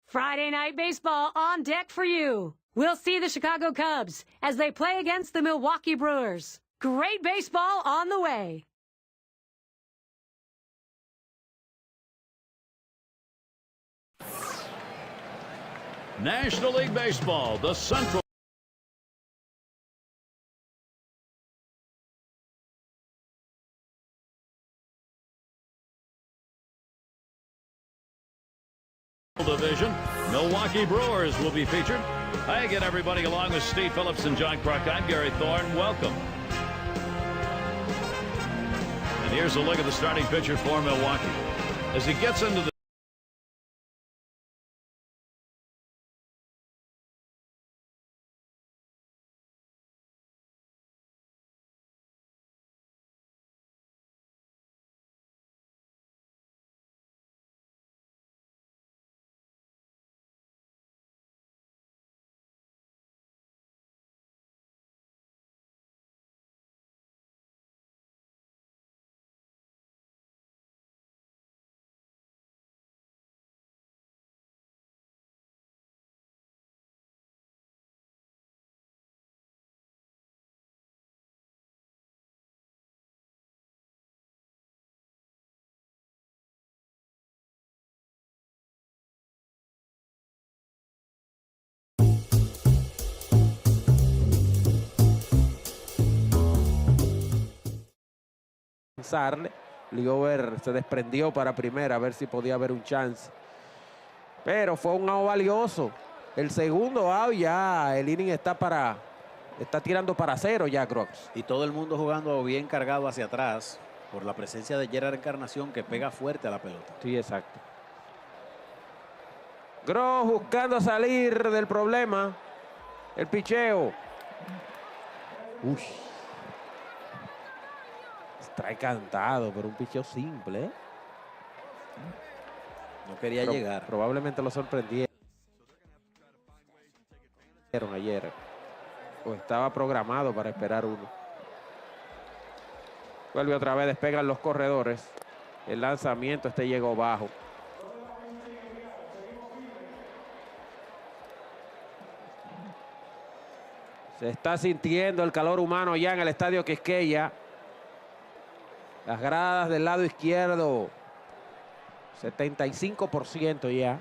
Friday night baseball on deck for you. We'll see the Chicago Cubs as they play against the Milwaukee Brewers. Great baseball on the way. National League Baseball, the Central Division. Milwaukee Brewers will be featured. Hi again, everybody, along with Steve Phillips and John Kruk. I'm Gary Thorne. Welcome. And here's a look at the starting pitcher for Milwaukee as he gets into the Ligover se desprendió para primera a ver si podía haber un chance, pero fue un out valioso. El segundo out, ya el inning está tirando para cero ya Grox. Y todo el mundo jugando bien cargado hacia atrás por la presencia de Gerard Encarnación, que pega fuerte a la pelota. Sí, exacto. Grox buscando salir del problema. El picheo. Uy. Trae cantado, pero un picheo simple, ¿eh? No quería llegar. Probablemente lo sorprendieron ayer. O estaba programado para esperar uno. Vuelve otra vez, despegan los corredores. El lanzamiento llegó bajo. Se está sintiendo el calor humano ya en el estadio Quisqueya. Las gradas del lado izquierdo, 75% ya.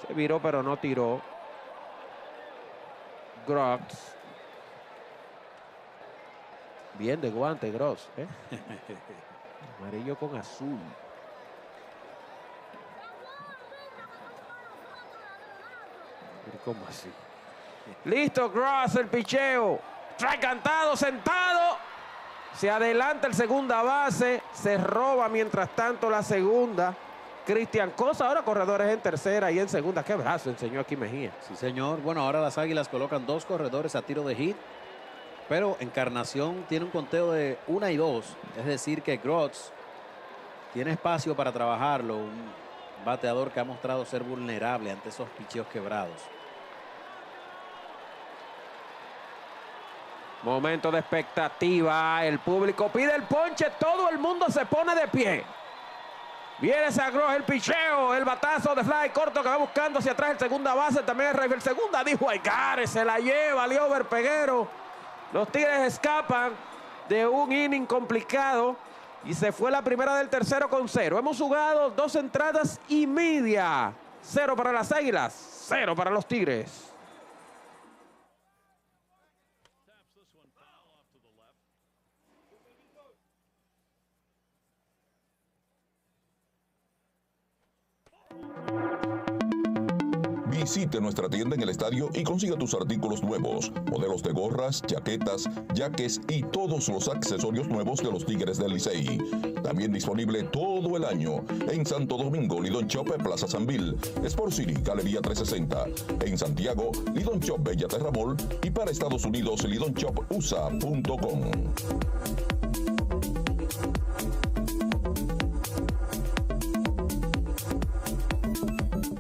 Se viró, pero no tiró. Grox. Bien de guante, Grox, ¿eh? Amarillo con azul. ¿Cómo así? Listo, Grox, el picheo. Trae cantado, sentado. Se adelanta el segunda base. Se roba mientras tanto la segunda. Cristian Cosa, ahora corredores en tercera y en segunda. Qué brazo enseñó aquí Mejía. Sí, señor. Bueno, ahora las Águilas colocan dos corredores a tiro de hit. Pero Encarnación tiene un conteo de 1 y 2. Es decir que Grox tiene espacio para trabajarlo. Un bateador que ha mostrado ser vulnerable ante esos picheos quebrados. Momento de expectativa. El público pide el ponche. Todo el mundo se pone de pie. Viene Sagros, el picheo. El batazo de fly corto que va buscando hacia atrás el segunda base. También el rifle. El segunda dijo Aigare. Se la lleva Liober Peguero. Los Tigres escapan de un inning complicado. Y se fue la primera del tercero con 0. Hemos jugado 2 entradas y media. 0 para las Águilas. 0 para los Tigres. Visite nuestra tienda en el estadio y consiga tus artículos nuevos, modelos de gorras, chaquetas, jaques y todos los accesorios nuevos de los Tigres del Licey. También disponible todo el año en Santo Domingo, Lidón Shop, Plaza Sanvil, Sport City, Galería 360. En Santiago, Lidón Shop, Bella Terra Mall, y para Estados Unidos, lidonshopusa.com.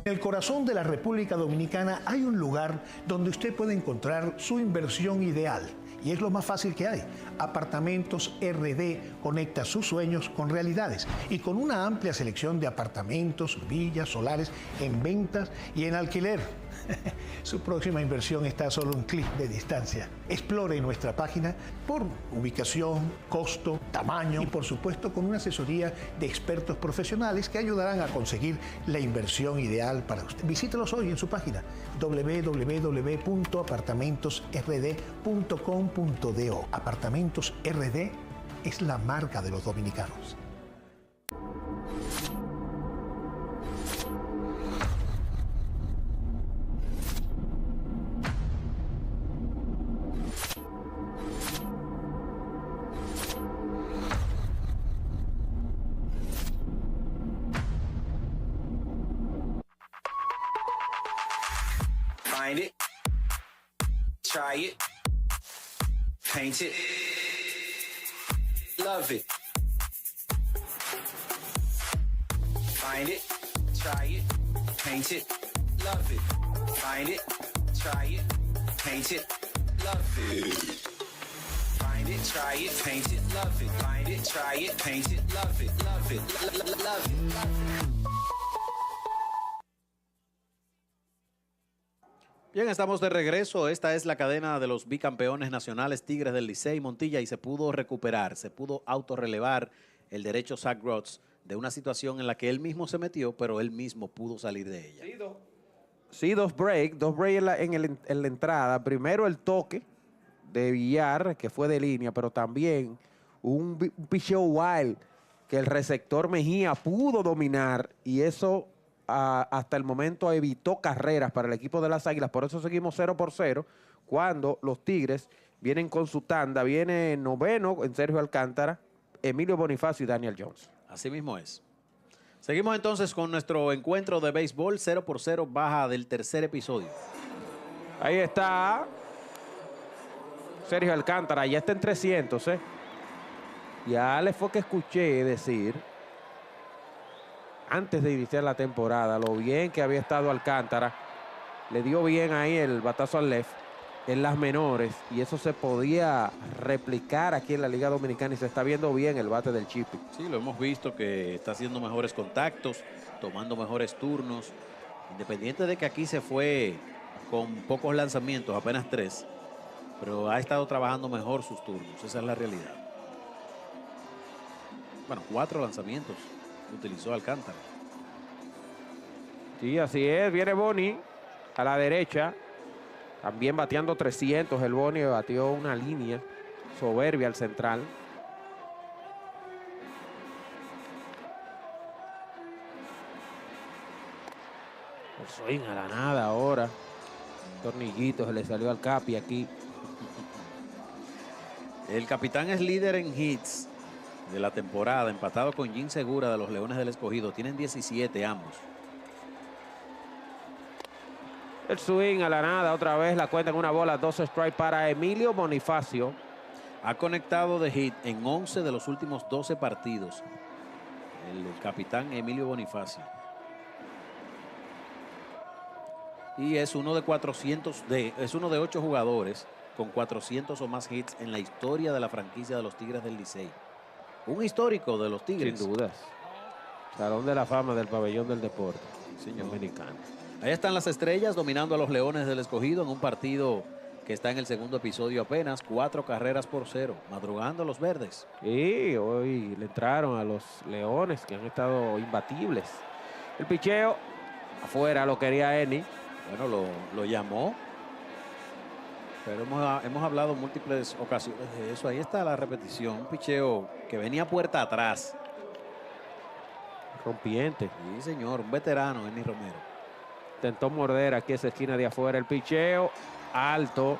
En el corazón de la República Dominicana hay un lugar donde usted puede encontrar su inversión ideal Y es lo más fácil que hay. Apartamentos RD conecta sus sueños con realidades y con una amplia selección de apartamentos, villas, solares en ventas y en alquiler. Su próxima inversión está a solo un clic de distancia. Explore nuestra página por ubicación, costo, tamaño y por supuesto con una asesoría de expertos profesionales que ayudarán a conseguir la inversión ideal para usted. Visítelos hoy en su página www.apartamentosrd.com.do. Apartamentos RD es la marca de los dominicanos. Find it, try it, paint it, love it. Find it, try it, paint it, love it. Find it, try it, paint it, love it. Find it, try it, paint it, love it. Find it, try it, paint it, love it, love it, love it. Bien, estamos de regreso. Esta es la cadena de los bicampeones nacionales Tigres del Licey, Montilla, y se pudo recuperar, se pudo autorrelevar el derecho Zach Grotz de una situación en la que él mismo se metió, pero él mismo pudo salir de ella. Sí, dos breaks en la entrada. Primero el toque de Villar, que fue de línea, pero también un picheo wild que el receptor Mejía pudo dominar y eso hasta el momento evitó carreras para el equipo de las Águilas. Por eso seguimos 0-0 cuando los Tigres vienen con su tanda. Viene noveno en Sergio Alcántara, Emilio Bonifacio y Daniel Jones. Así mismo es. Seguimos entonces con nuestro encuentro de béisbol. 0-0, baja del tercer episodio. Ahí está Sergio Alcántara, ya está en 300, ¿eh? Ya le fue que escuché decir antes de iniciar la temporada lo bien que había estado Alcántara. Le dio bien ahí el batazo al left en las menores y eso se podía replicar aquí en la Liga Dominicana y se está viendo bien el bate del Chipi. Sí, lo hemos visto que está haciendo mejores contactos, tomando mejores turnos. Independiente de que aquí se fue con pocos lanzamientos, apenas 3, pero ha estado trabajando mejor sus turnos, esa es la realidad. Bueno, 4 lanzamientos utilizó Alcántara. Sí, así es. Viene Boni a la derecha. También bateando 300. El Boni batió una línea soberbia al central. El swing a la nada ahora. Tornillito se le salió al Capi aquí. El capitán es líder en hits de la temporada, empatado con Jim Segura de los Leones del Escogido. Tienen 17 ambos. El swing a la nada, otra vez la cuenta en una bola, 2 strikes para Emilio Bonifacio. Ha conectado de hit en 11 de los últimos 12 partidos. El capitán Emilio Bonifacio. Y es uno de 8 jugadores con 400 o más hits en la historia de la franquicia de los Tigres del Licey. Un histórico de los Tigres. Sin dudas. Salón de la fama del pabellón del deporte. Señor. Dominicano. Ahí están las estrellas dominando a los Leones del Escogido en un partido que está en el segundo episodio apenas. 4 carreras por 0. Madrugando los verdes. Y hoy le entraron a los Leones que han estado imbatibles. El picheo afuera lo quería Eni. Bueno, lo llamó. Pero hemos hablado múltiples ocasiones de eso. Ahí está la repetición. Un picheo que venía puerta atrás. Rompiente. Sí, señor. Un veterano, Eni Romero. Intentó morder aquí esa esquina de afuera. El picheo alto.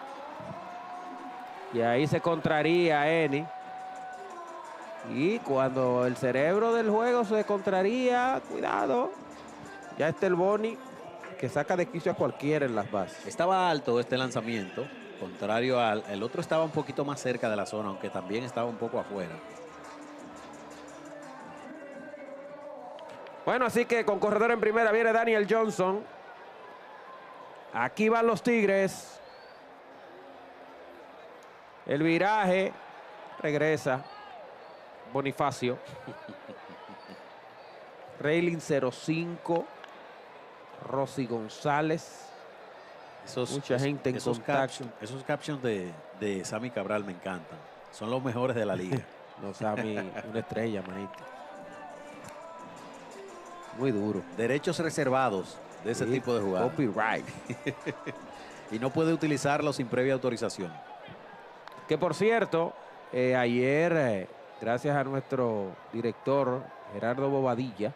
Y ahí se contraría Eni. Y cuando el cerebro del juego se contraría, cuidado. Ya está el Boni que saca de quicio a cualquiera en las bases. Estaba alto este lanzamiento. Contrario al el otro, estaba un poquito más cerca de la zona, aunque también estaba un poco afuera. Bueno, así que con corredor en primera viene Daniel Johnson. Aquí van los Tigres. El viraje regresa. Bonifacio. Railing 05. Rosy González. Mucha gente en contacto. Esos captions de Sammy Cabral me encantan. Son los mejores de la liga. No, Sammy, una estrella, manito. Muy duro. Derechos reservados de ese tipo de jugadas. Copyright. Y no puede utilizarlo sin previa autorización. Que por cierto, ayer, gracias a nuestro director Gerardo Bobadilla,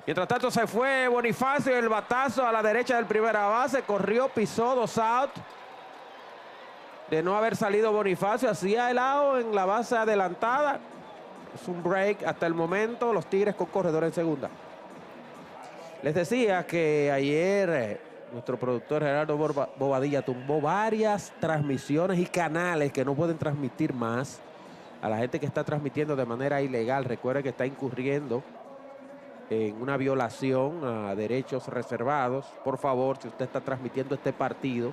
mientras tanto se fue Bonifacio, el batazo a la derecha del primera base, corrió, pisó, 2 out. De no haber salido Bonifacio, hacía el out en la base adelantada. Es un break hasta el momento, los Tigres con corredor en segunda. Les decía que ayer nuestro productor Gerardo Bobadilla tumbó varias transmisiones y canales que no pueden transmitir más a la gente que está transmitiendo de manera ilegal. Recuerde que está incurriendo en una violación a derechos reservados. Por favor, si usted está transmitiendo este partido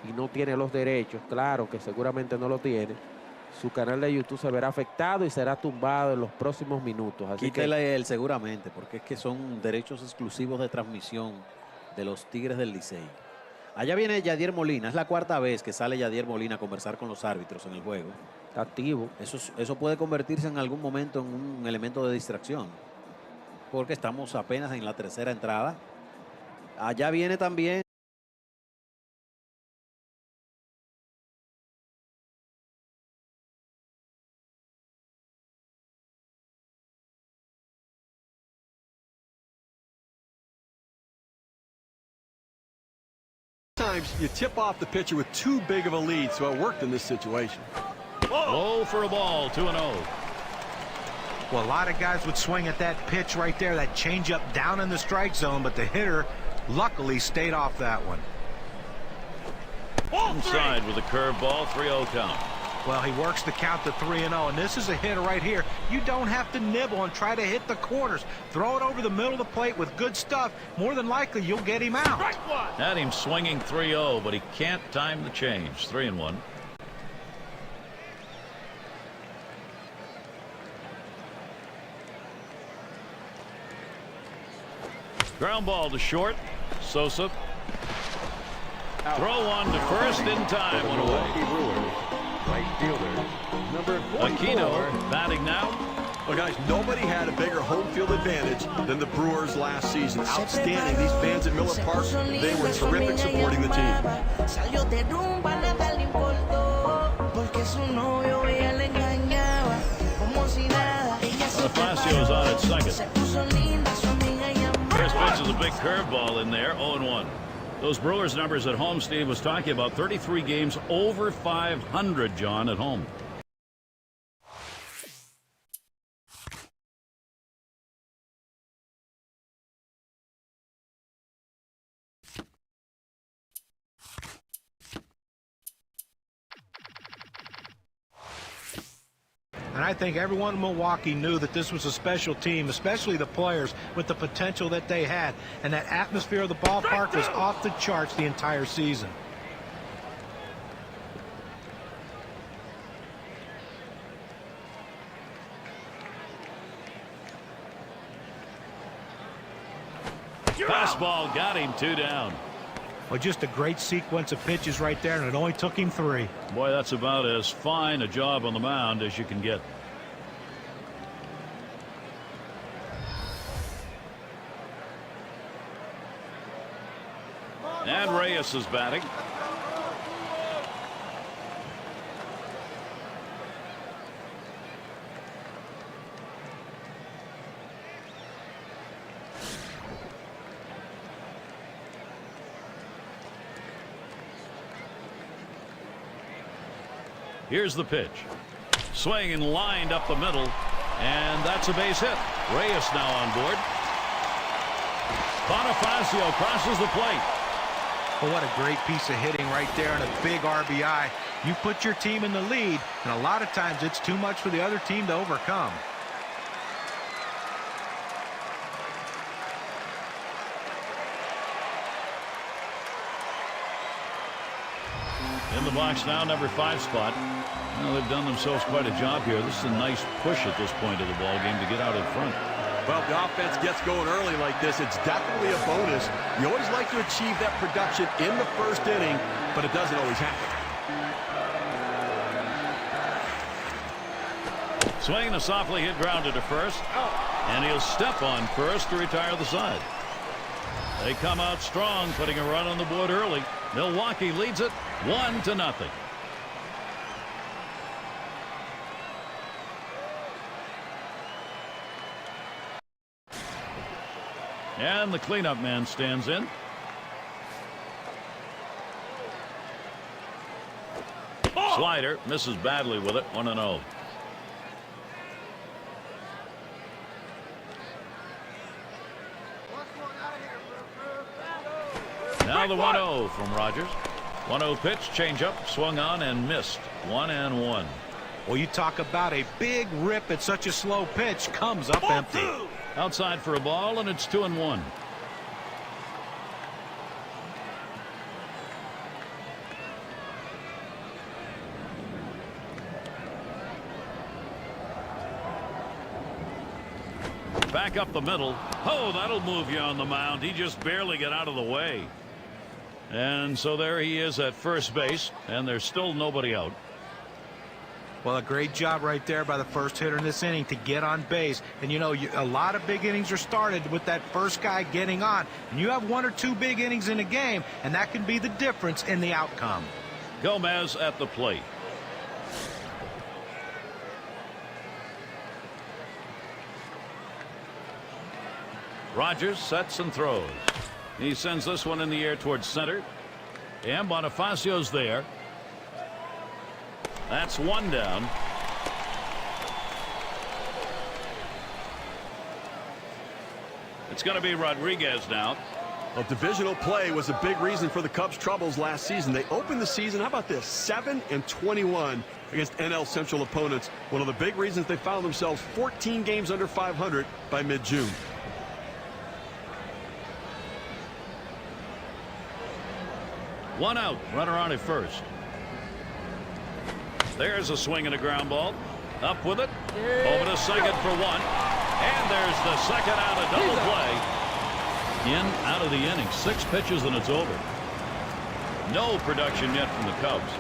y no tiene los derechos, claro que seguramente no lo tiene, su canal de YouTube se verá afectado y será tumbado en los próximos minutos. Así Quítele él seguramente, porque es que son derechos exclusivos de transmisión de los Tigres del Licey. Allá viene Yadier Molina. Es la 4ª vez que sale Yadier Molina a conversar con los árbitros en el juego. está activo. Eso puede convertirse en algún momento en un elemento de distracción, porque estamos apenas en la 3ª entrada. Allá viene también Sometimes you tip off the pitcher with too big of a lead, so it worked in this situation. Low for a ball, 2-0. Well, a lot of guys would swing at that pitch right there, that changeup down in the strike zone, but the hitter luckily stayed off that one. Inside with a curveball, 3-0 count. Well, he works the count to 3-0, and this is a hitter right here. You don't have to nibble and try to hit the corners. Throw it over the middle of the plate with good stuff. More than likely, you'll get him out. Had him swinging 3-0, but he can't time the change. 3-1. Ground ball to short. Sosa. Throw one to first in time. One away. Right fielder, number 44. Aquino batting now. Well, guys, nobody had a bigger home field advantage than the Brewers last season. Outstanding. These fans at Miller Park, they were terrific supporting the team. Bonifacio's on at second. First pitch is a big curveball in there, 0-1. Those Brewers numbers at home, Steve was talking about 33 games over 500, John, at home. And I think everyone in Milwaukee knew that this was a special team, especially the players, with the potential that they had. And that atmosphere of the ballpark was off the charts the entire season. Fastball got him, 2 down. Well, just a great sequence of pitches right there, and it only took him 3. Boy, that's about as fine a job on the mound as you can get. And Reyes is batting. Here's the pitch. Swing and lined up the middle. And that's a base hit. Reyes now on board. Bonifacio crosses the plate. Well, what a great piece of hitting right there and a big RBI. You put your team in the lead, and a lot of times it's too much for the other team to overcome. In the box now, number 5 spot. Well, they've done themselves quite a job here. This is a nice push at this point of the ball game to get out in front. Well, if the offense gets going early like this, it's definitely a bonus. You always like to achieve that production in the first inning, but it doesn't always happen. Swing, a softly hit grounder to first, and he'll step on first to retire the side. They come out strong, putting a run on the board early. Milwaukee leads it 1-0. And the cleanup man stands in. Slider misses badly with it. 1-0. Now the 1-0 from Rogers. 1-0 pitch, changeup, swung on and missed. 1-1. Well, you talk about a big rip at such a slow pitch, comes up empty. Outside for a ball, and it's 2-1. Back up the middle. Oh, that'll move you on the mound. He just barely got out of the way. And so there he is at first base, and there's still nobody out. Well, a great job right there by the first hitter in this inning to get on base. And, you know, a lot of big innings are started with that first guy getting on. And you have 1 or 2 big innings in a game, and that can be the difference in the outcome. Gomez at the plate. Rogers sets and throws. He sends this one in the air towards center. And Bonifacio's there. That's 1 down. It's going to be Rodriguez now. Well, divisional play was a big reason for the Cubs' troubles last season. They opened the season, how about this, 7-21 against NL Central opponents. One of the big reasons they found themselves 14 games under 500 by mid-June. One out, runner on at first. There's a swing and a ground ball. Up with it. Over to second for 1. And there's the second out, a double play. In, out of the inning. 6 pitches and it's over. No production yet from the Cubs.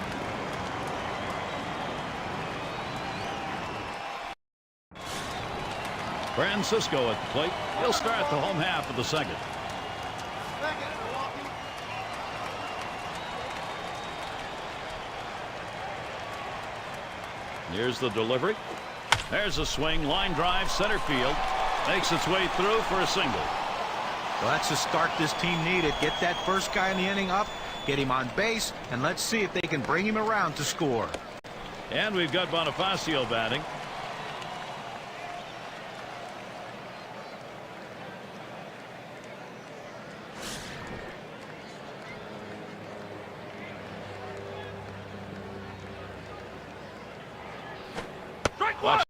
Francisco at the plate. He'll start the home half of the second. Here's the delivery. There's a swing, line drive, center field. Makes its way through for a single. Well, that's the start this team needed. Get that first guy in the inning up, get him on base, and let's see if they can bring him around to score. And we've got Bonifacio batting. Watch.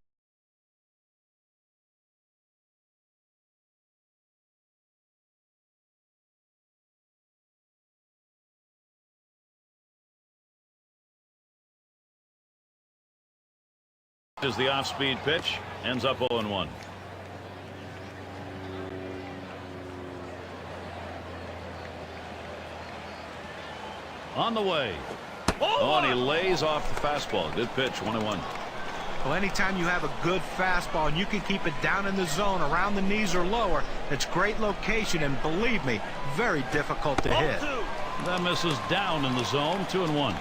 Is the off-speed pitch, ends up 0-1. On the way. Oh, and he lays off the fastball. Good pitch, 1-1. Well, anytime you have a good fastball and you can keep it down in the zone around the knees or lower, it's great location and, believe me, very difficult to hit. That misses down in the zone. 2-1.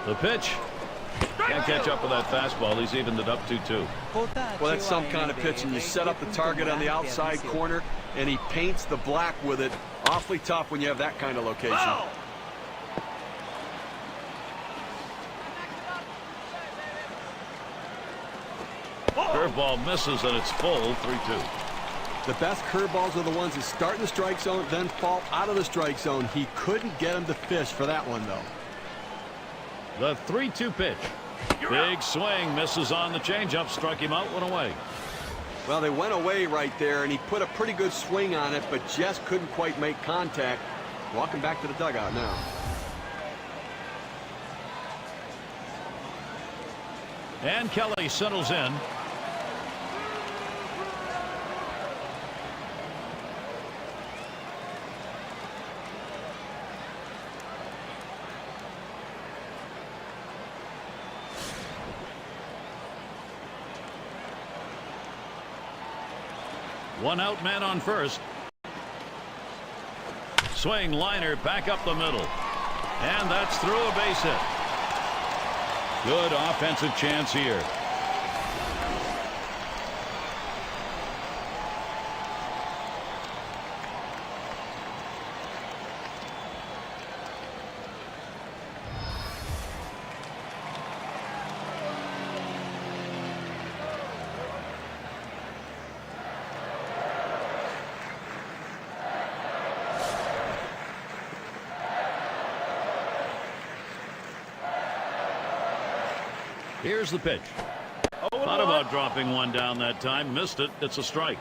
The pitch. Can't catch up with that fastball. He's evened it up 2-2. Well, that's some kind of pitch, and you set up the target on the outside corner, and he paints the black with it. Awfully tough when you have that kind of location. Curveball misses, and it's full. 3-2. The best curveballs are the ones that start in the strike zone, then fall out of the strike zone. He couldn't get him to fish for that one, though. The 3-2 pitch. Big swing, misses on the changeup, struck him out, went away. Well, they went away right there, and he put a pretty good swing on it, but just couldn't quite make contact. Walking back to the dugout now. And Kelly settles in. One out, man on first. Swing liner back up the middle. And that's through a base hit. Good offensive chance here. Here's the pitch. Thought about dropping one down that time. Missed it. It's a strike.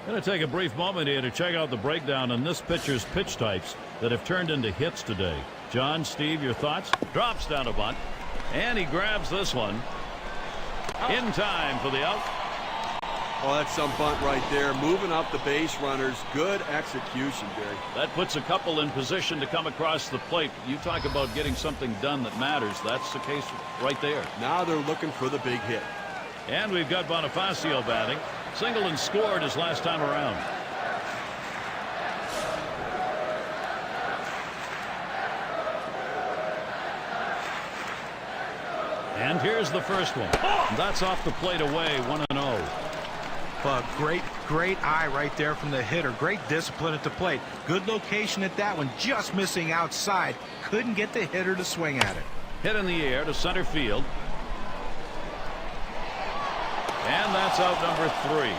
Going to take a brief moment here to check out the breakdown on this pitcher's pitch types that have turned into hits today. John, Steve, your thoughts? Drops down a bunt. And he grabs this one. In time for the out. Oh, that's some bunt right there. Moving up the base runners. Good execution, Gary. That puts a couple in position to come across the plate. You talk about getting something done that matters. That's the case right there. Now they're looking for the big hit. And we've got Bonifacio batting. Single and scored his last time around. And here's the first one. That's off the plate away, 1-0. But great eye right there from the hitter. Great discipline at the plate. Good location at that one. Just missing outside. Couldn't get the hitter to swing at it. Hit in the air to center field. And that's out number 3.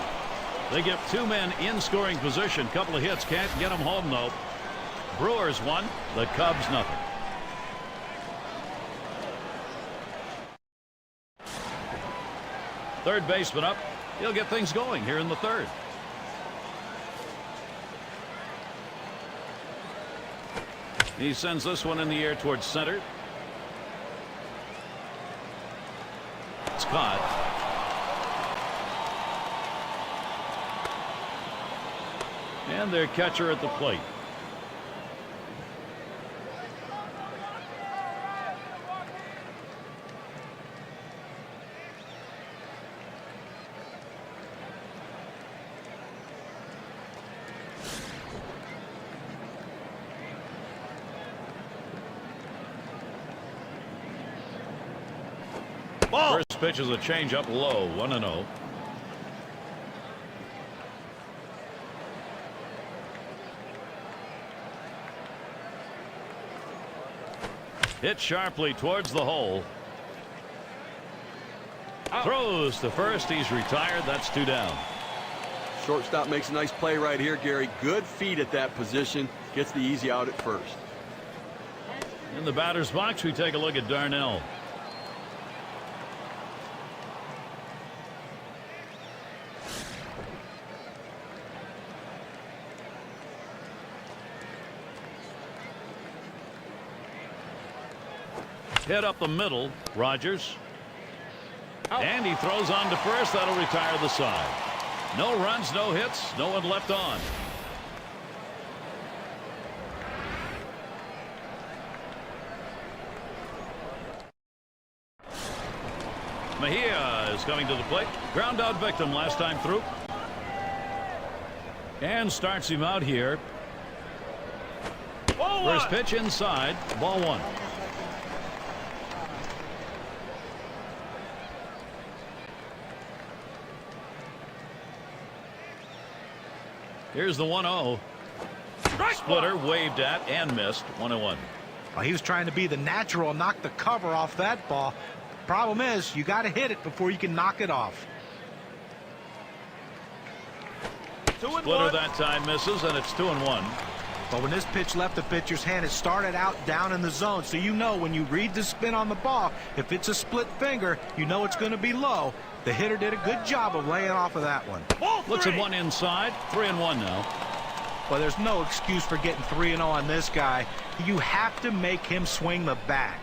They get 2 men in scoring position. Couple of hits. Can't get them home, though. Brewers 1. The Cubs nothing. Third baseman up. He'll get things going here in the third. He sends this one in the air towards center. It's caught. And their catcher at the plate. First pitch is a changeup low, 1-0. Hit sharply towards the hole. Throws to first. He's retired. That's 2 down. Shortstop makes a nice play right here, Gary. Good feet at that position. Gets the easy out at first. In the batter's box, we take a look at Darnell. Hit up the middle. Rogers. And he throws on to first. That'll retire the side. No runs, no hits, no one left on. Mejia is coming to the plate. Ground out victim last time through. And starts him out here. First pitch inside. Ball 1. Here's the 1-0. Splitter waved at and missed. 1-1. Well, he was trying to be the natural and knock the cover off that ball. Problem is, you got to hit it before you can knock it off. Splitter that time misses, and it's 2-1. But when this pitch left the pitcher's hand, it started out down in the zone. So you know when you read the spin on the ball, if it's a split finger, you know it's going to be low. The hitter did a good job of laying off of that one. Looks at one inside. 3-1 now. Well, there's no excuse for getting 3-0 on this guy. You have to make him swing the bat.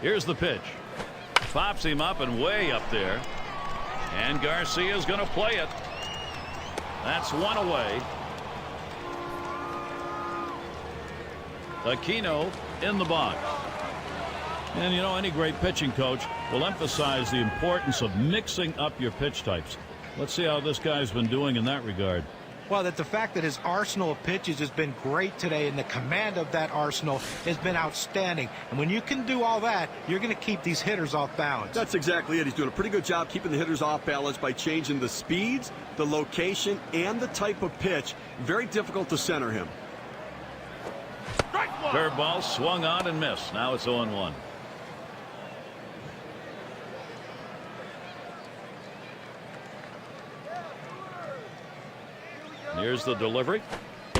Here's the pitch. Pops him up and way up there. And Garcia's going to play it. That's one away. Aquino in the box. And you know, any great pitching coach will emphasize the importance of mixing up your pitch types. Let's see how this guy's been doing in that regard. Well, that the fact that his arsenal of pitches has been great today, and the command of that arsenal has been outstanding. And when you can do all that, you're going to keep these hitters off balance. That's exactly it. He's doing a pretty good job keeping the hitters off balance by changing the speeds, the location, and the type of pitch. Very difficult to center him. Curveball swung on and missed. Now it's 0-1. Here's the delivery.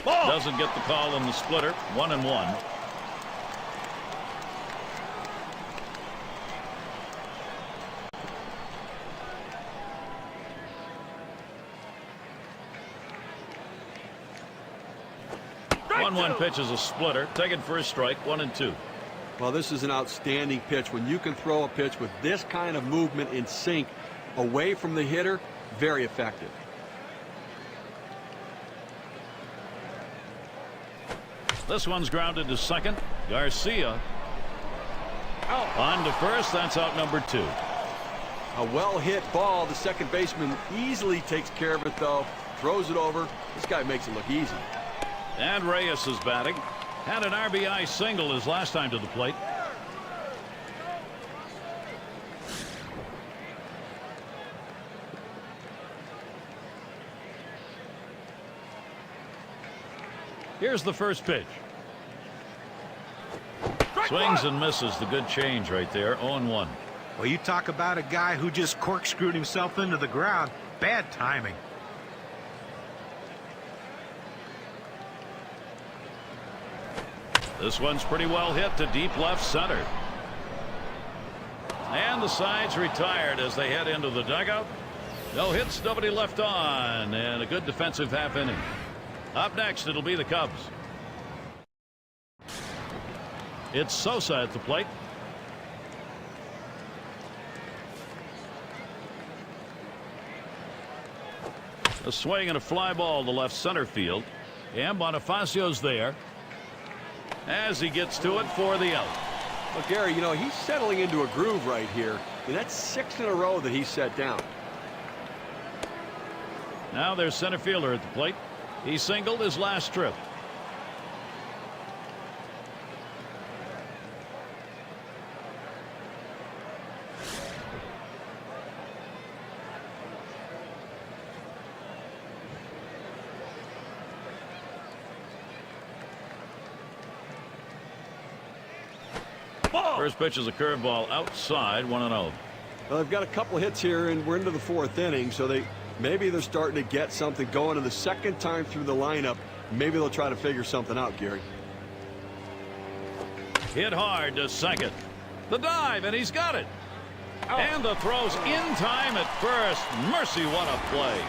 Doesn't get the call on the splitter. 1-1. One pitch is a splitter. Taken for a strike. 1-2. Well, this is an outstanding pitch. When you can throw a pitch with this kind of movement in sync away from the hitter, very effective. This one's grounded to second. Garcia on to first. That's out number 2. A well-hit ball. The second baseman easily takes care of it, though. Throws it over. This guy makes it look easy. And Reyes is batting. Had an RBI single his last time to the plate. Here's the first pitch. Swings and misses. The good change right there. 0-1. Well, you talk about a guy who just corkscrewed himself into the ground. Bad timing. This one's pretty well hit to deep left center. And the side's retired as they head into the dugout. No hits, nobody left on, and a good defensive half inning. Up next, it'll be the Cubs. It's Sosa at the plate. A swing and a fly ball to left center field. And Bonifacio's there as he gets to it for the out. Well, Gary, you know, he's settling into a groove right here. And that's 6 in a row that he's set down. Now there's center fielder at the plate. He singled his last trip. First pitch is a curveball outside. 1-0. Well, they've got a couple hits here, and we're into the 4th inning, so maybe they're starting to get something going. In the second time through the lineup, maybe they'll try to figure something out, Gary. Hit hard to second. The dive, and he's got it. And the throw's in time at first. Mercy, what a play.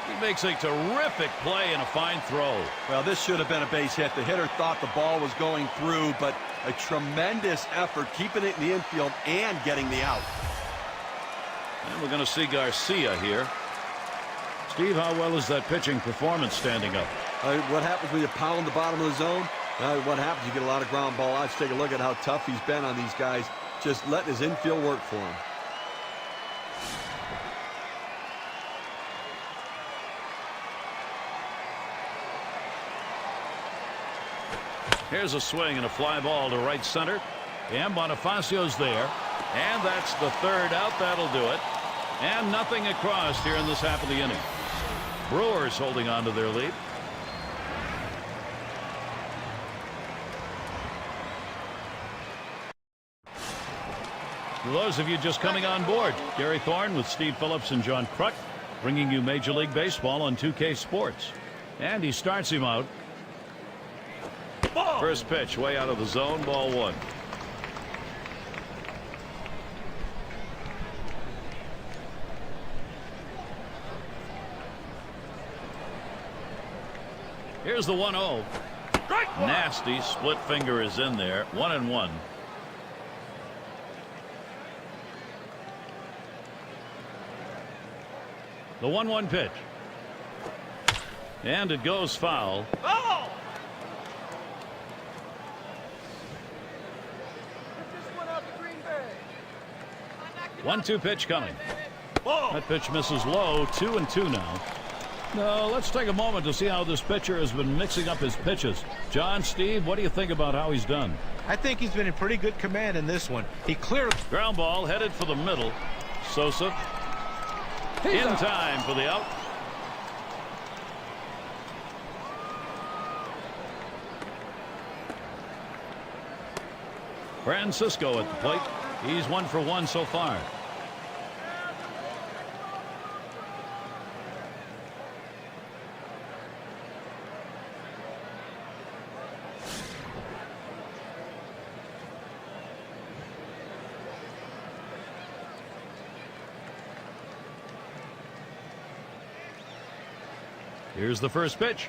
He makes a terrific play and a fine throw. Well, this should have been a base hit. The hitter thought the ball was going through, but a tremendous effort keeping it in the infield and getting the out. And we're going to see Garcia here. Steve, how well is that pitching performance standing up? What happens when you pound the bottom of the zone? What happens? You get a lot of ground ball outs. Take a look at how tough he's been on these guys, just letting his infield work for him. Here's a swing and a fly ball to right center. And Bonifacio's there. And that's the 3rd out. That'll do it. And nothing across here in this half of the inning. Brewers holding on to their lead. For those of you just coming on board, Gary Thorne with Steve Phillips and John Kruk. bringing you Major League Baseball on 2K Sports. And he starts him out. First pitch way out of the zone, ball one. Here's the 1-0. Nasty split finger is in there. 1-1. The 1-1 pitch. And it goes foul. 1-2 pitch coming. That pitch misses low. 2-2 now. Now let's take a moment to see how this pitcher has been mixing up his pitches. John, Steve, what do you think about how he's done? I think he's been in pretty good command in this one. He clearly... Ground ball headed for the middle. Sosa in time for the out. Francisco at the plate. He's 1 for 1 so far. Here's the first pitch.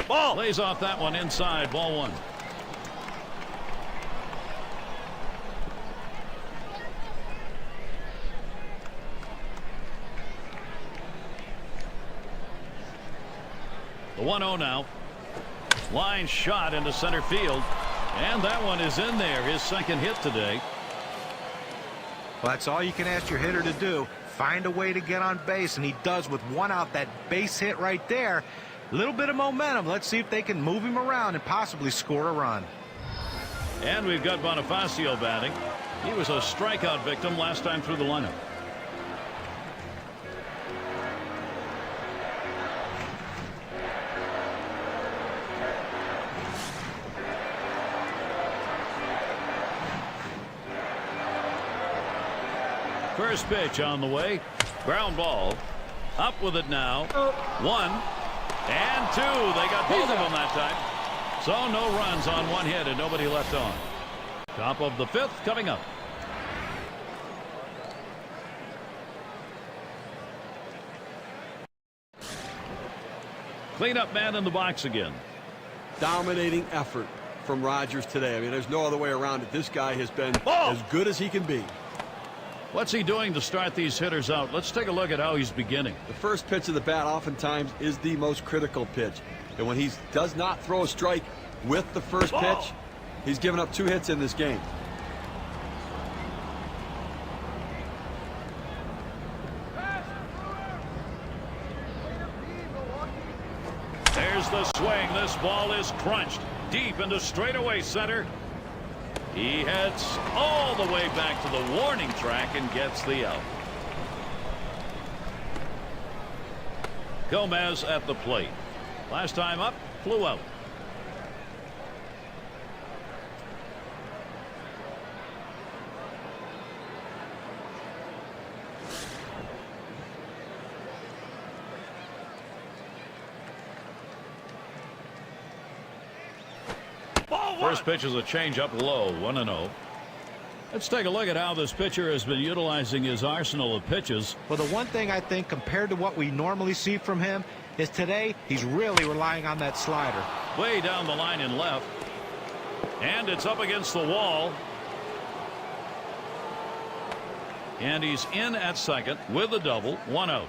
Ball lays off that one inside. Ball one. The 1-0 now. Line shot into center field. And that one is in there. His second hit today. Well, that's all you can ask your hitter to do. Find a way to get on base, and he does with 1 out. That base hit right there. A little bit of momentum. Let's see if they can move him around and possibly score a run. And we've got Bonifacio batting. He was a strikeout victim last time through the lineup. First pitch on the way. Ground ball. Up with it now. 1 and 2. They got both of them that time. So no runs on 1 hit and nobody left on. Top of the 5th coming up. Cleanup man in the box again. Dominating effort from Rogers today. I mean, there's no other way around it. This guy has been as good as he can be. What's he doing to start these hitters out? Let's take a look at how he's beginning. The first pitch of the bat oftentimes is the most critical pitch. And when he does not throw a strike with the first pitch, he's given up 2 hits in this game. There's the swing. This ball is crunched deep into straightaway center. He heads all the way back to the warning track and gets the out. Gomez at the plate. Last time up, flew out. First pitch is a changeup low, 1-0. Let's take a look at how this pitcher has been utilizing his arsenal of pitches. Well, the one thing I think compared to what we normally see from him is today he's really relying on that slider. Way down the line in left. And it's up against the wall. And he's in at second with a double, 1 out.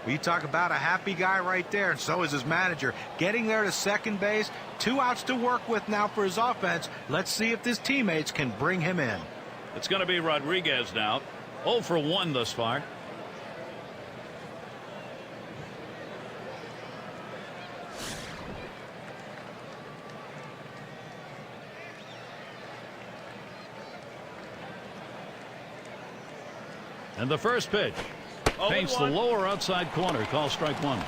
We talk about a happy guy right there, and so is his manager. Getting there to second base, 2 outs to work with now for his offense. Let's see if his teammates can bring him in. It's going to be Rodriguez now. 0 for 1 thus far. And the first pitch paints the lower outside corner. Call strike 1.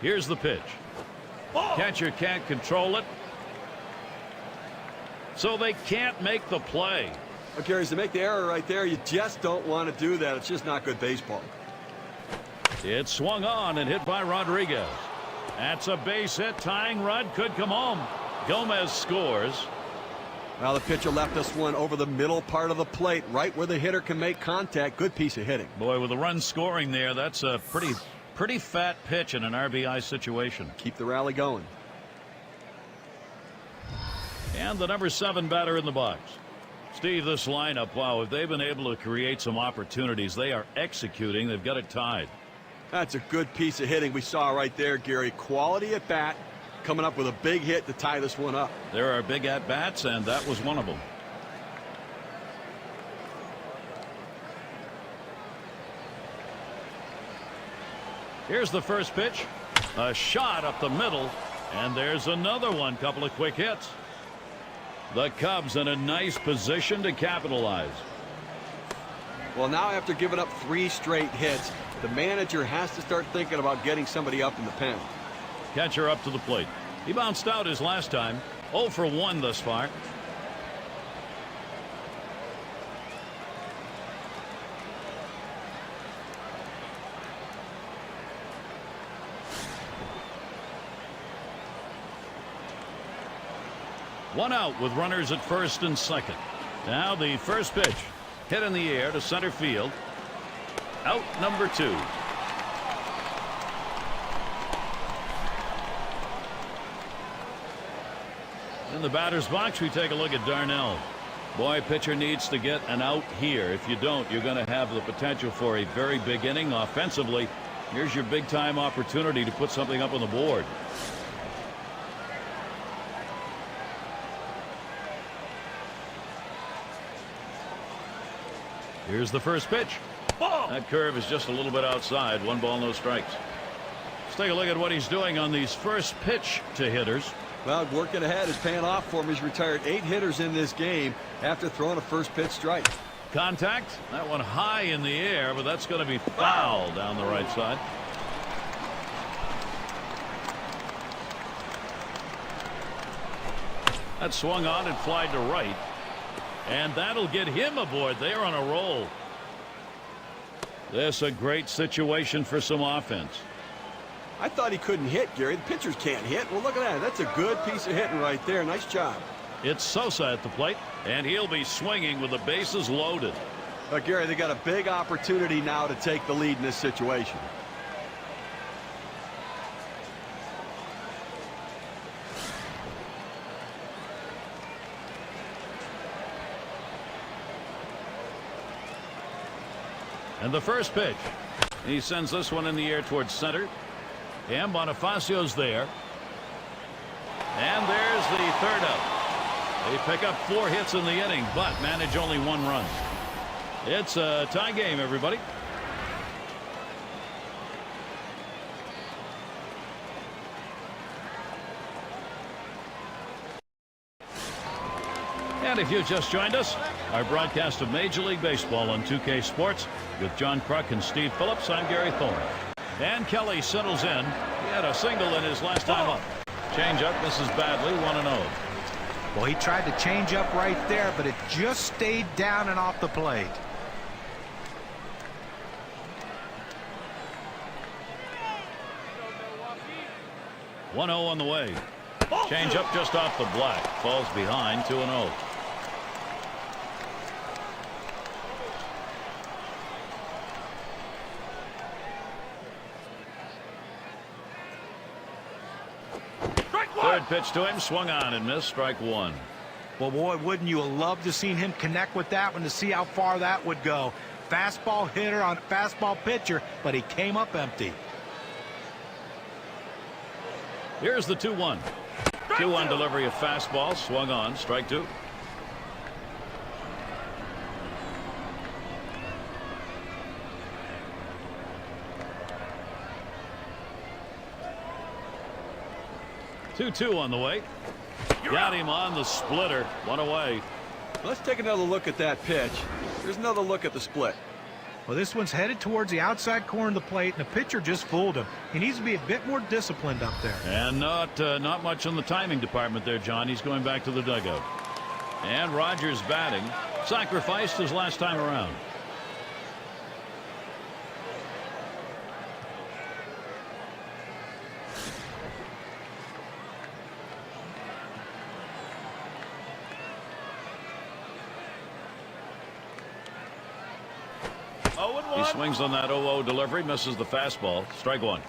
Here's the pitch. Catcher can't control it. so they can't make the play. Well, Gary, to make the error right there, you just don't want to do that. It's just not good baseball. It swung on and hit by Rodriguez. That's a base hit. Tying run could come home. Gomez scores. Well, the pitcher left us one over the middle part of the plate, right where the hitter can make contact. Good piece of hitting. Boy, with the run scoring there, that's a pretty fat pitch in an RBI situation. Keep the rally going. And the number 7 batter in the box. Steve, this lineup, wow, if they've been able to create some opportunities, they are executing. They've got it tied. That's a good piece of hitting we saw right there, Gary. Quality at bat, coming up with a big hit to tie this one up. There are big at bats, and that was one of them. Here's the first pitch. A shot up the middle, and there's another one. Couple of quick hits. The Cubs in a nice position to capitalize. Well, now after giving up 3 straight hits, the manager has to start thinking about getting somebody up in the pen. Catcher up to the plate. He bounced out his last time. 0 for 1 thus far. One out with runners at first and second. Now the first pitch. Hit in the air to center field. Out number 2. In the batter's box, we take a look at Darnell. Boy, pitcher needs to get an out here. If you don't, you're going to have the potential for a very big inning offensively. Here's your big time opportunity to put something up on the board. Here's the first pitch. That curve is just a little bit outside. 1 ball, no strikes. Let's take a look at what he's doing on these first pitch to hitters. Well, working ahead is paying off for him. He's retired 8 hitters in this game after throwing a first pitch strike. Contact. That one high in the air, but that's going to be foul down the right side. That swung on and flied to right. And that'll get him aboard. They're on a roll. This is a great situation for some offense. I thought he couldn't hit, Gary. The pitchers can't hit. Well, look at that. That's a good piece of hitting right there. Nice job. It's Sosa at the plate, and he'll be swinging with the bases loaded. Gary, they got a big opportunity now to take the lead in this situation. And the first pitch. He sends this one in the air towards center. And Bonifacio's there. And there's the third out. They pick up 4 hits in the inning, but manage only 1 run. It's a tie game, everybody. And if you've just joined us, our broadcast of Major League Baseball on 2K Sports with John Kruk and Steve Phillips. I'm Gary Thorne. Dan Kelly settles in. He had a single in his last time up. Change up, misses badly, 1-0. Well, he tried to change up right there, but it just stayed down and off the plate. One 0 on the way. Change up just off the black. Falls behind, 2-0. Third pitch to him, swung on and missed, strike 1. Well, boy, wouldn't you have loved to seen him connect with that one to see how far that would go. Fastball hitter on fastball pitcher, but he came up empty. Here's the 2-1. 2-1 delivery of fastball, swung on, strike 2. Two on the way. Got him on the splitter. 1 away. Let's take another look at that pitch. There's another look at the split. Well, this one's headed towards the outside corner of the plate, and the pitcher just fooled him. He needs to be a bit more disciplined up there. And not much in the timing department there, John. He's going back to the dugout. And Rogers batting. Sacrificed his last time around. He swings on that 0-0 delivery, misses the fastball. Strike one.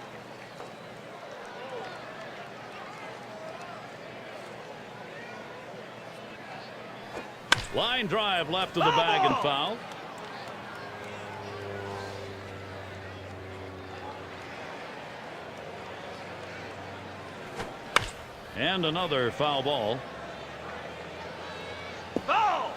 Line drive left of the bag and foul. And another foul ball. Foul!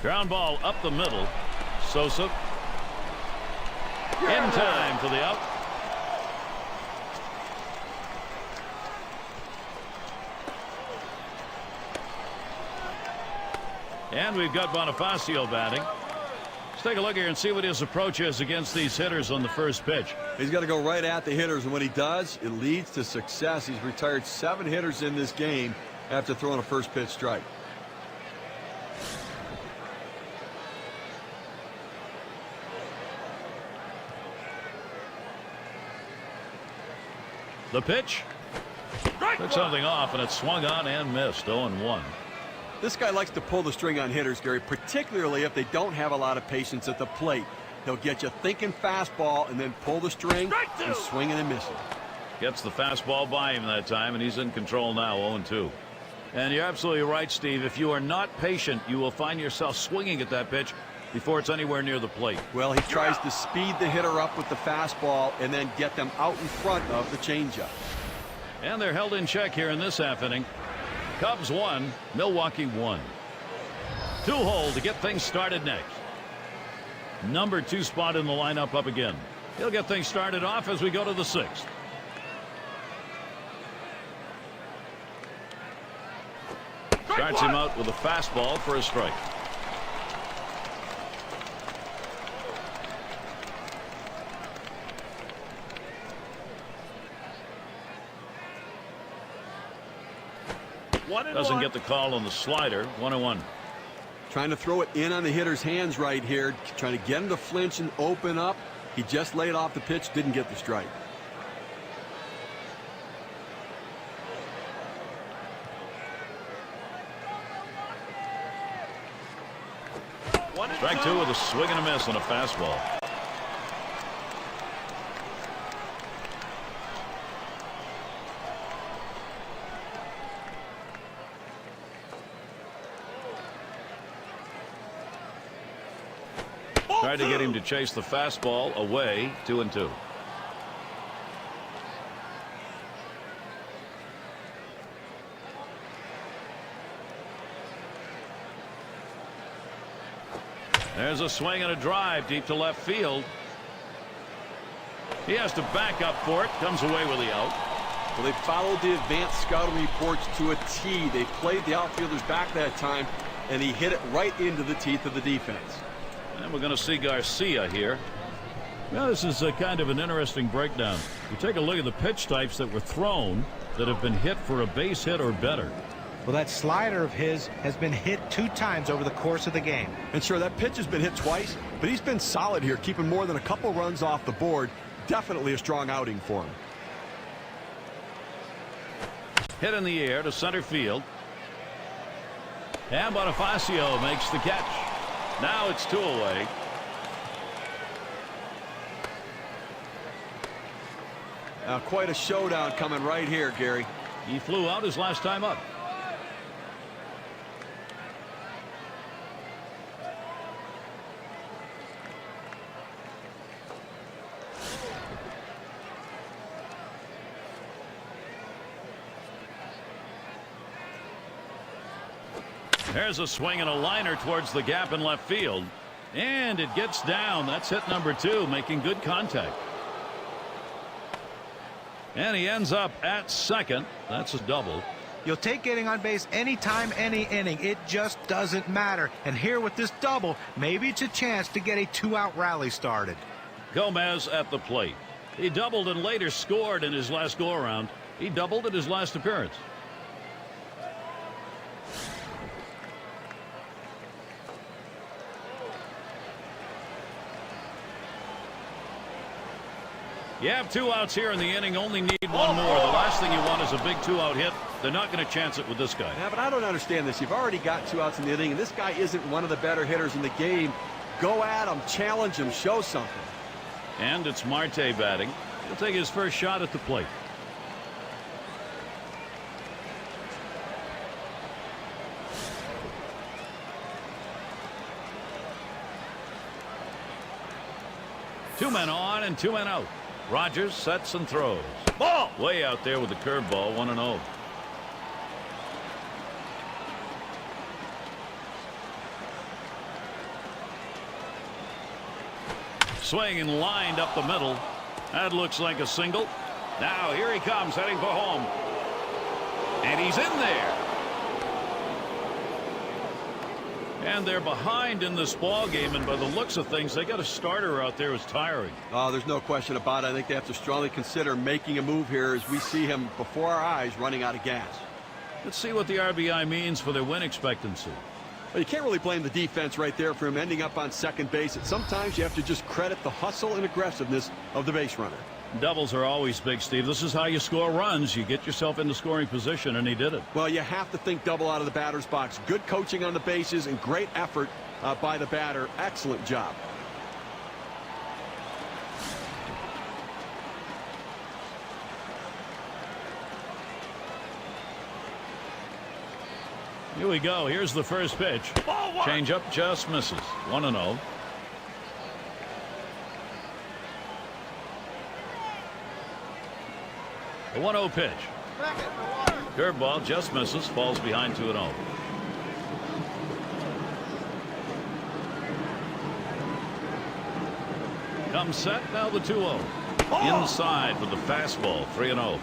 Ground ball up the middle. Sosa in time for the out. And we've got Bonifacio batting. Let's take a look here and see what his approach is against these hitters on the first pitch. He's got to go right at the hitters, and when he does, it leads to success. He's retired 7 hitters in this game after throwing a first pitch strike. The pitch. Took something off, and it swung on and missed. 0-1. This guy likes to pull the string on hitters, Gary, particularly if they don't have a lot of patience at the plate. He'll get you thinking fastball and then pull the string and swinging and missing. Gets the fastball by him that time, and he's in control now. 0-2. And you're absolutely right, Steve. If you are not patient, you will find yourself swinging at that pitch before it's anywhere near the plate. Well, he tries to speed the hitter up with the fastball and then get them out in front of the changeup. And they're held in check here in this half inning. Cubs 1, Milwaukee 1. 2-hole to get things started next. Number 2 spot in the lineup up again. He'll get things started off as we go to the 6th. Starts him out with a fastball for a strike. Doesn't get the call on the slider. 1-1. Trying to throw it in on the hitter's hands right here. Trying to get him to flinch and open up. He just laid off the pitch. Didn't get the strike. Strike 2 with a swing and a miss on a fastball. Tried to get him to chase the fastball away. 2-2. There's a swing and a drive deep to left field. He has to back up for it. Comes away with the out. Well, they followed the advanced scouting reports to a T. They played the outfielders back that time, and he hit it right into the teeth of the defense. And we're going to see Garcia here. Well, this is a kind of an interesting breakdown. You take a look at the pitch types that were thrown that have been hit for a base hit or better. Well, that slider of his has been hit 2 times over the course of the game. And sure, that pitch has been hit twice, but he's been solid here, keeping more than a couple runs off the board. Definitely a strong outing for him. Hit in the air to center field. And Bonifacio makes the catch. Now it's 2 away. Now quite a showdown coming right here, Gary. He flew out his last time up. There's a swing and a liner towards the gap in left field. And it gets down. That's hit number 2, making good contact. And he ends up at second. That's a double. You'll take getting on base anytime, any inning. It just doesn't matter. And here with this double, maybe it's a chance to get a 2-out rally started. Gomez at the plate. He doubled and later scored in his last go-around. He doubled in his last appearance. You have 2 outs here in the inning, only need 1 more. The last thing you want is a big 2-out hit. They're not going to chance it with this guy. Yeah, but I don't understand this. You've already got 2 outs in the inning, and this guy isn't one of the better hitters in the game. Go at him, challenge him, show something. And it's Marte batting. He'll take his first shot at the plate. Two men on and 2 men out. Rogers sets and throws. Ball! Way out there with the curveball, 1-0. Swing and lined up the middle. That looks like a single. Now here he comes heading for home. And he's in there. And they're behind in this ball game, and by the looks of things, they got a starter out there who's tiring. Oh, there's no question about it. I think they have to strongly consider making a move here as we see him before our eyes running out of gas. Let's see what the RBI means for their win expectancy. Well, you can't really blame the defense right there for him ending up on second base. And sometimes you have to just credit the hustle and aggressiveness of the base runner. Doubles are always big, Steve. This is how you score runs. You get yourself into scoring position, and he did it. Well, you have to think double out of the batter's box. Good coaching on the bases and great effort by the batter. Excellent job. Here we go. Here's the first pitch. Change up just misses. 1-0. The 1-0 pitch. Curveball just misses. Falls behind 2-0. Comes set. Now the 2-0. Inside with the fastball. 3-0.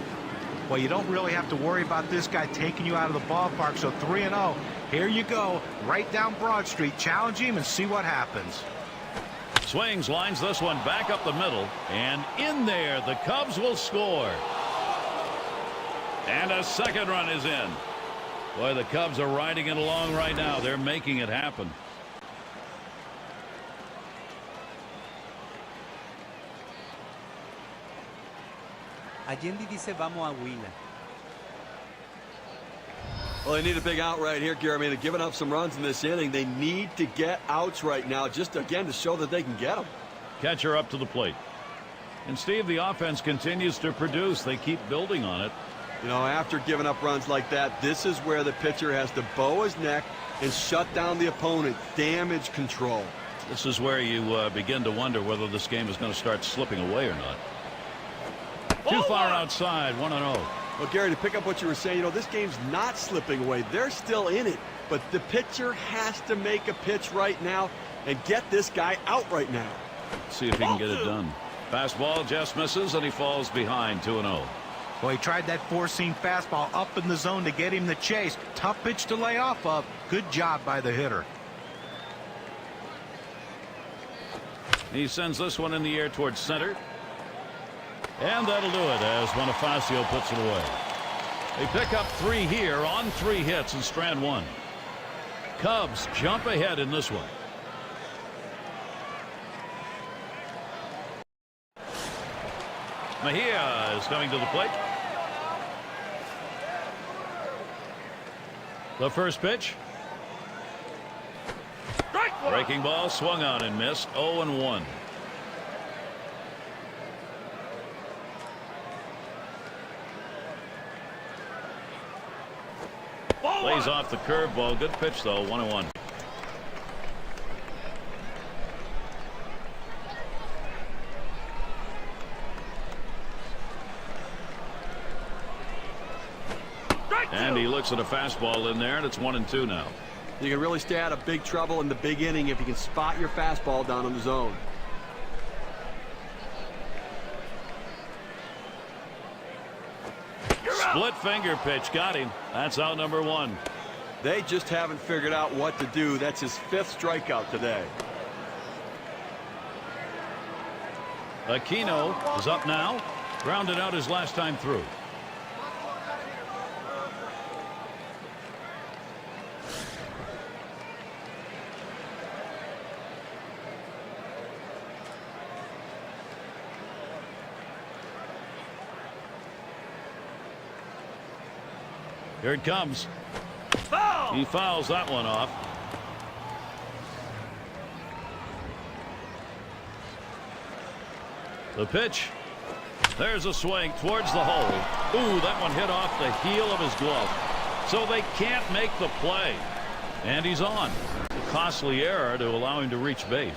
Well, you don't really have to worry about this guy taking you out of the ballpark. So 3-0. Here you go. Right down Broad Street. Challenge him and see what happens. Swings, lines this one back up the middle. And in there, the Cubs will score. And a second run is in. Boy, the Cubs are riding it along right now. They're making it happen. Allende dice vamos a Águilas. Well, they need a big out right here, Gary. I mean, they're giving up some runs in this inning. They need to get outs right now, just again to show that they can get them. Catcher up to the plate. And Steve, the offense continues to produce. They keep building on it. You know, after giving up runs like that, this is where the pitcher has to bow his neck and shut down the opponent. Damage control. This is where you begin to wonder whether this game is going to start slipping away or not. Too far outside. 1-0. Well, Gary, to pick up what you were saying, you know, this game's not slipping away. They're still in it. But the pitcher has to make a pitch right now and get this guy out right now. See if he can get it done. Fastball just misses, and he falls behind 2-0. Well, he tried that four-seam fastball up in the zone to get him the chase. Tough pitch to lay off of. Good job by the hitter. He sends this one in the air towards center. And that'll do it as Bonifacio puts it away. They pick up 3 here on 3 hits in strand 1. Cubs jump ahead in this one. Mejia is coming to the plate. The first pitch. Breaking ball swung on and missed. 0-1. Lays off the curveball. Good pitch though. 1-1. And he looks at a fastball in there, and it's 1-2 now. You can really stay out of big trouble in the big inning if you can spot your fastball down in the zone. Split finger pitch. Got him. That's out number 1. They just haven't figured out what to do. That's his 5th strikeout today. Aquino is up now. Grounded out his last time through. Here it comes. Foul! He fouls that one off. The pitch. There's a swing towards the hole. Ooh, that one hit off the heel of his glove. So they can't make the play. And he's on. A costly error to allow him to reach base.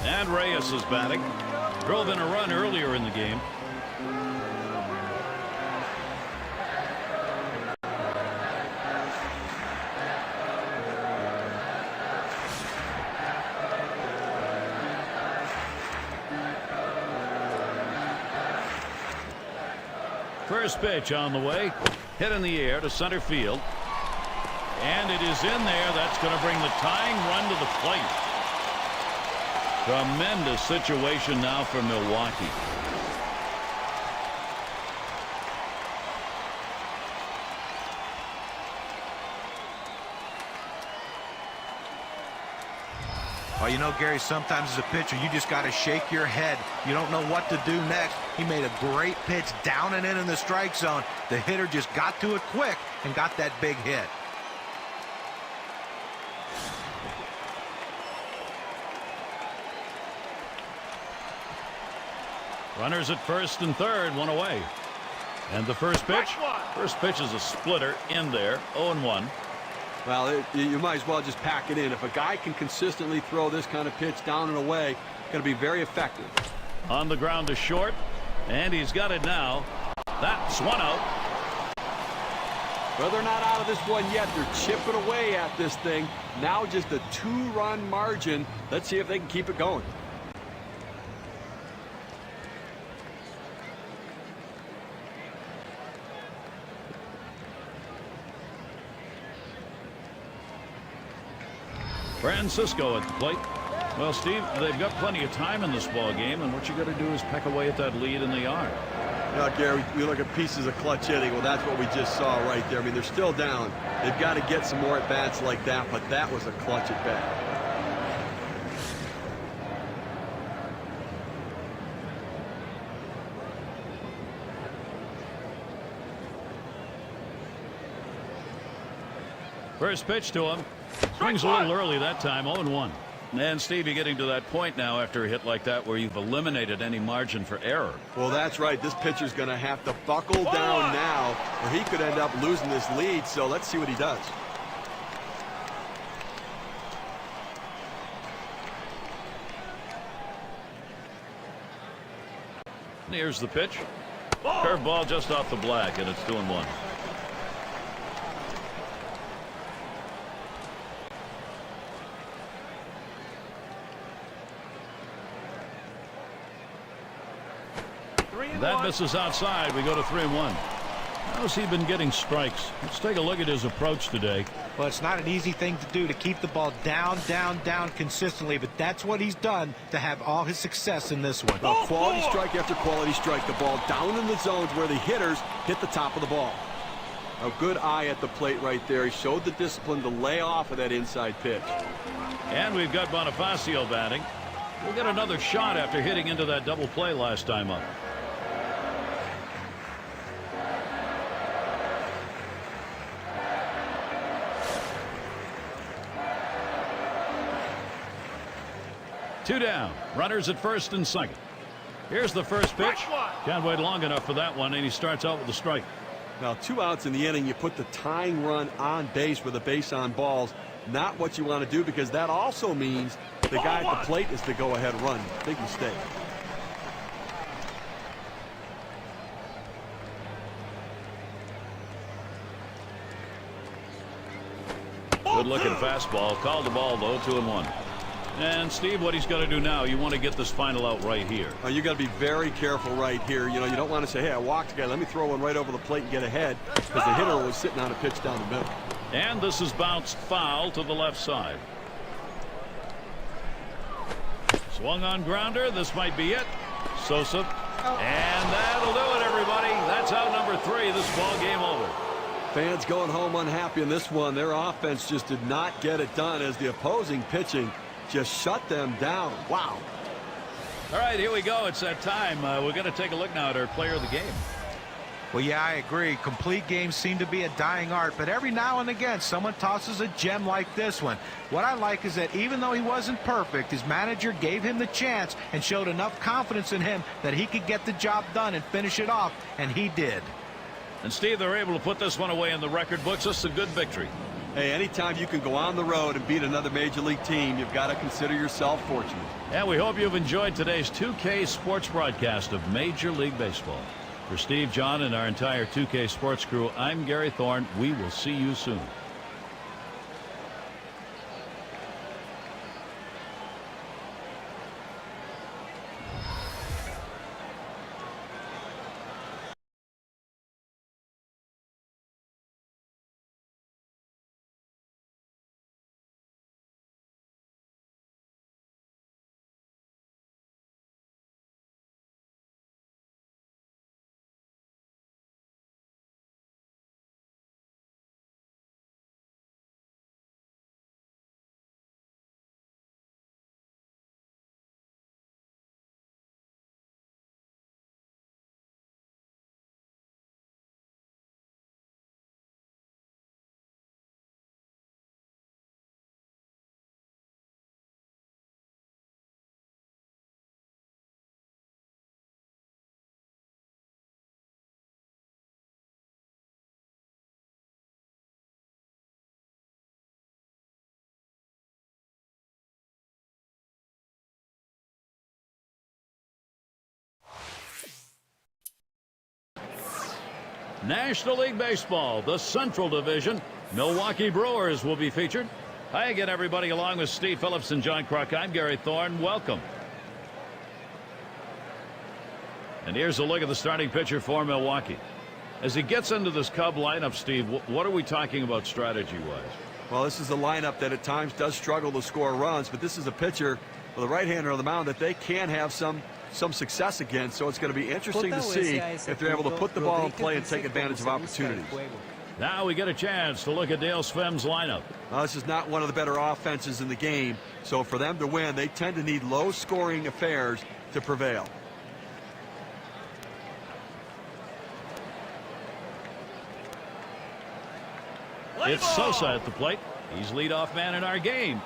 And Reyes is batting. Drove in a run earlier in the game. First pitch on the way. Hit in the air to center field. And it is in there. That's going to bring the tying run to the plate. Tremendous situation now for Milwaukee. Well, you know, Gary, sometimes as a pitcher, you just got to shake your head. You don't know what to do next. He made a great pitch down and in the strike zone. The hitter just got to it quick and got that big hit. Runners at first and third, one away. And the first pitch. First pitch is a splitter in there, 0-1. Well, you might as well just pack it in. If a guy can consistently throw this kind of pitch down and away, it's going to be very effective. On the ground to short, and he's got it now. That's one out. Well, they're not out of this one yet. They're chipping away at this thing. Now just a 2-run margin. Let's see if they can keep it going. Francisco at the plate. Well, Steve, they've got plenty of time in this ball game, and what you got to do is peck away at that lead in the yard. Now, Gary, we look at pieces of clutch hitting. Well, that's what we just saw right there. I mean, they're still down. They've got to get some more at bats like that, but that was a clutch at bat. First pitch to him. Swings a little early that time, 0-1. And Steve, you're getting to that point now after a hit like that where you've eliminated any margin for error. Well, that's right. This pitcher's going to have to buckle down now, or he could end up losing this lead. So let's see what he does. And here's the pitch. Curveball just off the black, and it's 2-1. That misses outside. We go to 3-1. How's he been getting strikes? Let's take a look at his approach today. Well, it's not an easy thing to do to keep the ball down, down, down consistently, but that's what he's done to have all his success in this one. Well, quality strike after quality strike. The ball down in the zones where the hitters hit the top of the ball. A good eye at the plate right there. He showed the discipline to lay off of that inside pitch. And we've got Bonifacio batting. We'll get another shot after hitting into that double play last time up. Two down. Runners at first and second. Here's the first pitch. Can't wait long enough for that one, and he starts out with a strike. Now, 2 outs in the inning. You put the tying run on base with a base on balls. Not what you want to do, because that also means the guy at the plate is the go-ahead run. Big mistake. Good looking fastball. Called the ball, though, 2-1. And Steve, what he's got to do now, you want to get this final out right here. You got to be very careful right here. You know, you don't want to say, hey, I walked a guy, let me throw one right over the plate and get ahead, because the hitter was sitting on a pitch down the middle. And this is bounced foul to the left side. Swung on grounder. This might be it. Sosa. And that'll do it, everybody. That's out number 3. This ball game over. Fans going home unhappy in this one. Their offense just did not get it done as the opposing pitching just shut them down. Wow. All right, here we go. It's that time. We're going to take a look now at our player of the game. Well, yeah, I agree. Complete games seem to be a dying art, but every now and again, someone tosses a gem like this one. What I like is that even though he wasn't perfect, his manager gave him the chance and showed enough confidence in him that he could get the job done and finish it off, and he did. And Steve, they're able to put this one away in the record books. This is a good victory. Hey, anytime you can go on the road and beat another major league team, you've got to consider yourself fortunate. And we hope you've enjoyed today's 2K Sports broadcast of Major League Baseball. For Steve, John, and our entire 2K Sports crew, I'm Gary Thorne. We will see you soon. National League Baseball, the Central Division. Milwaukee Brewers will be featured. Hi again, everybody, along with Steve Phillips and John Kruk. I'm Gary Thorne. Welcome. And here's a look at the starting pitcher for Milwaukee. As he gets into this Cub lineup, Steve, what are we talking about strategy-wise? Well, this is a lineup that at times does struggle to score runs, but this is a pitcher with a right-hander on the mound that they can have some success against, so it's going to be interesting to see if they're able to put the ball in play and take advantage of opportunities. Now we get a chance to look at Dale Svem's lineup. Well, this is not one of the better offenses in the game, so for them to win, they tend to need low-scoring affairs to prevail. It's Sosa at the plate. He's leadoff man in our game.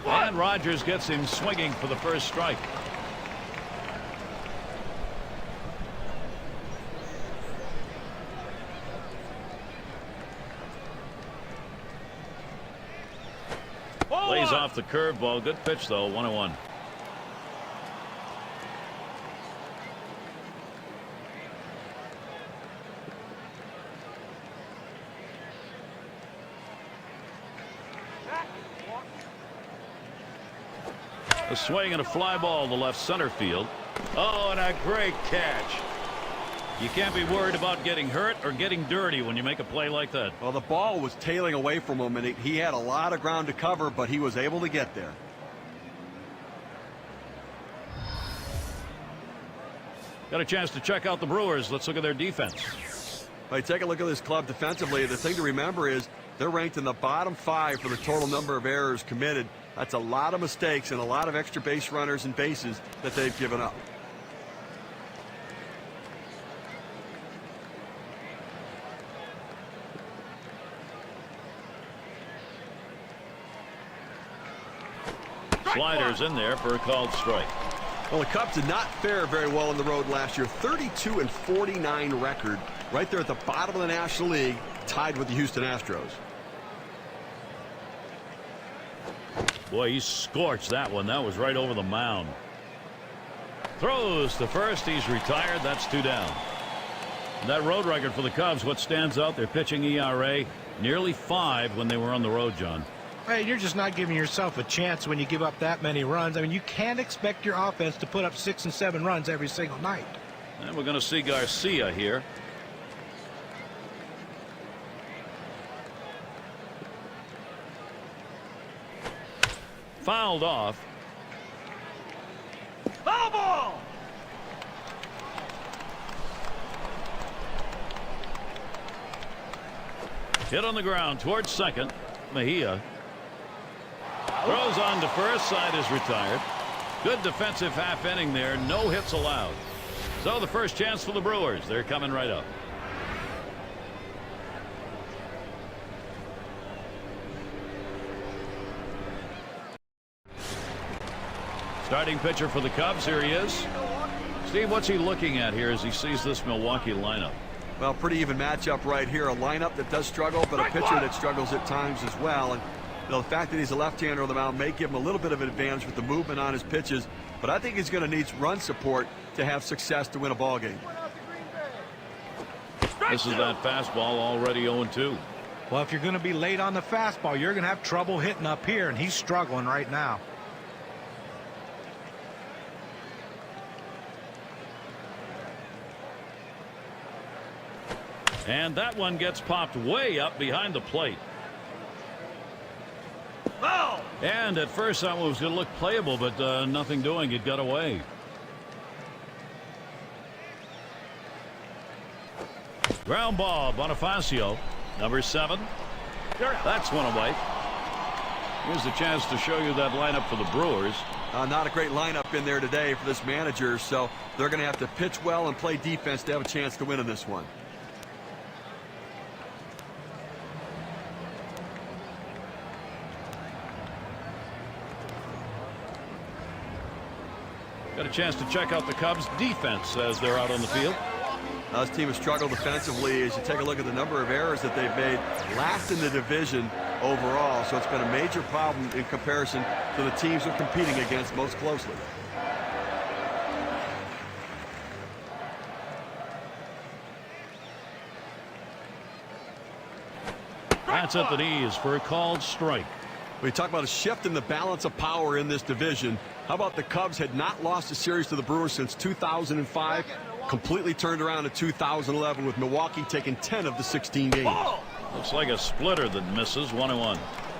And Rogers gets him swinging for the first strike. Lays off the curveball. Good pitch, though. 1-1. A swing and a fly ball to left center field. Oh, and a great catch. You can't be worried about getting hurt or getting dirty when you make a play like that. Well, the ball was tailing away from him, and he had a lot of ground to cover, but he was able to get there. Got a chance to check out the Brewers. Let's look at their defense. Well, take a look at this club defensively. The thing to remember is they're ranked in the bottom 5 for the total number of errors committed. That's a lot of mistakes and a lot of extra base runners and bases that they've given up. Sliders in there for a called strike. Well, the Cubs did not fare very well on the road last year. 32-49 record, right there at the bottom of the National League, tied with the Houston Astros. Boy, he scorched that one. That was right over the mound. Throws to first. He's retired. That's 2 down. That road record for the Cubs, what stands out, their pitching ERA, nearly 5 when they were on the road, John. Hey, you're just not giving yourself a chance when you give up that many runs. I mean, you can't expect your offense to put up 6 and 7 runs every single night. And we're going to see Garcia here. Fouled off. Foul ball! Hit on the ground towards second. Mejia throws on to first. Side is retired. Good defensive half inning there. No hits allowed. So the first chance for the Brewers. They're coming right up. Starting pitcher for the Cubs. Here he is. Steve, what's he looking at here as he sees this Milwaukee lineup? Well, pretty even matchup right here. A lineup that does struggle, but a pitcher that struggles at times as well. And the fact that he's a left-hander on the mound may give him a little bit of an advantage with the movement on his pitches. But I think he's going to need run support to have success to win a ball game. This is that fastball already 0-2. Well, if you're going to be late on the fastball, you're going to have trouble hitting up here, and he's struggling right now. And that one gets popped way up behind the plate. Oh! And at first that one was going to look playable, but nothing doing. It got away. Ground ball, Bonifacio, number 7. That's one away. Here's a chance to show you that lineup for the Brewers. Not a great lineup in there today for this manager, so they're going to have to pitch well and play defense to have a chance to win in this one. Got a chance to check out the Cubs defense as they're out on the field. This team has struggled defensively as you take a look at the number of errors that they've made. Last in the division overall, so it's been a major problem in comparison to the teams they're competing against most closely. That's at the knees for a called strike. We talk about a shift in the balance of power in this division. How about the Cubs had not lost a series to the Brewers since 2005, completely turned around in 2011 with Milwaukee taking 10 of the 16 games. Looks like a splitter that misses. 1-1.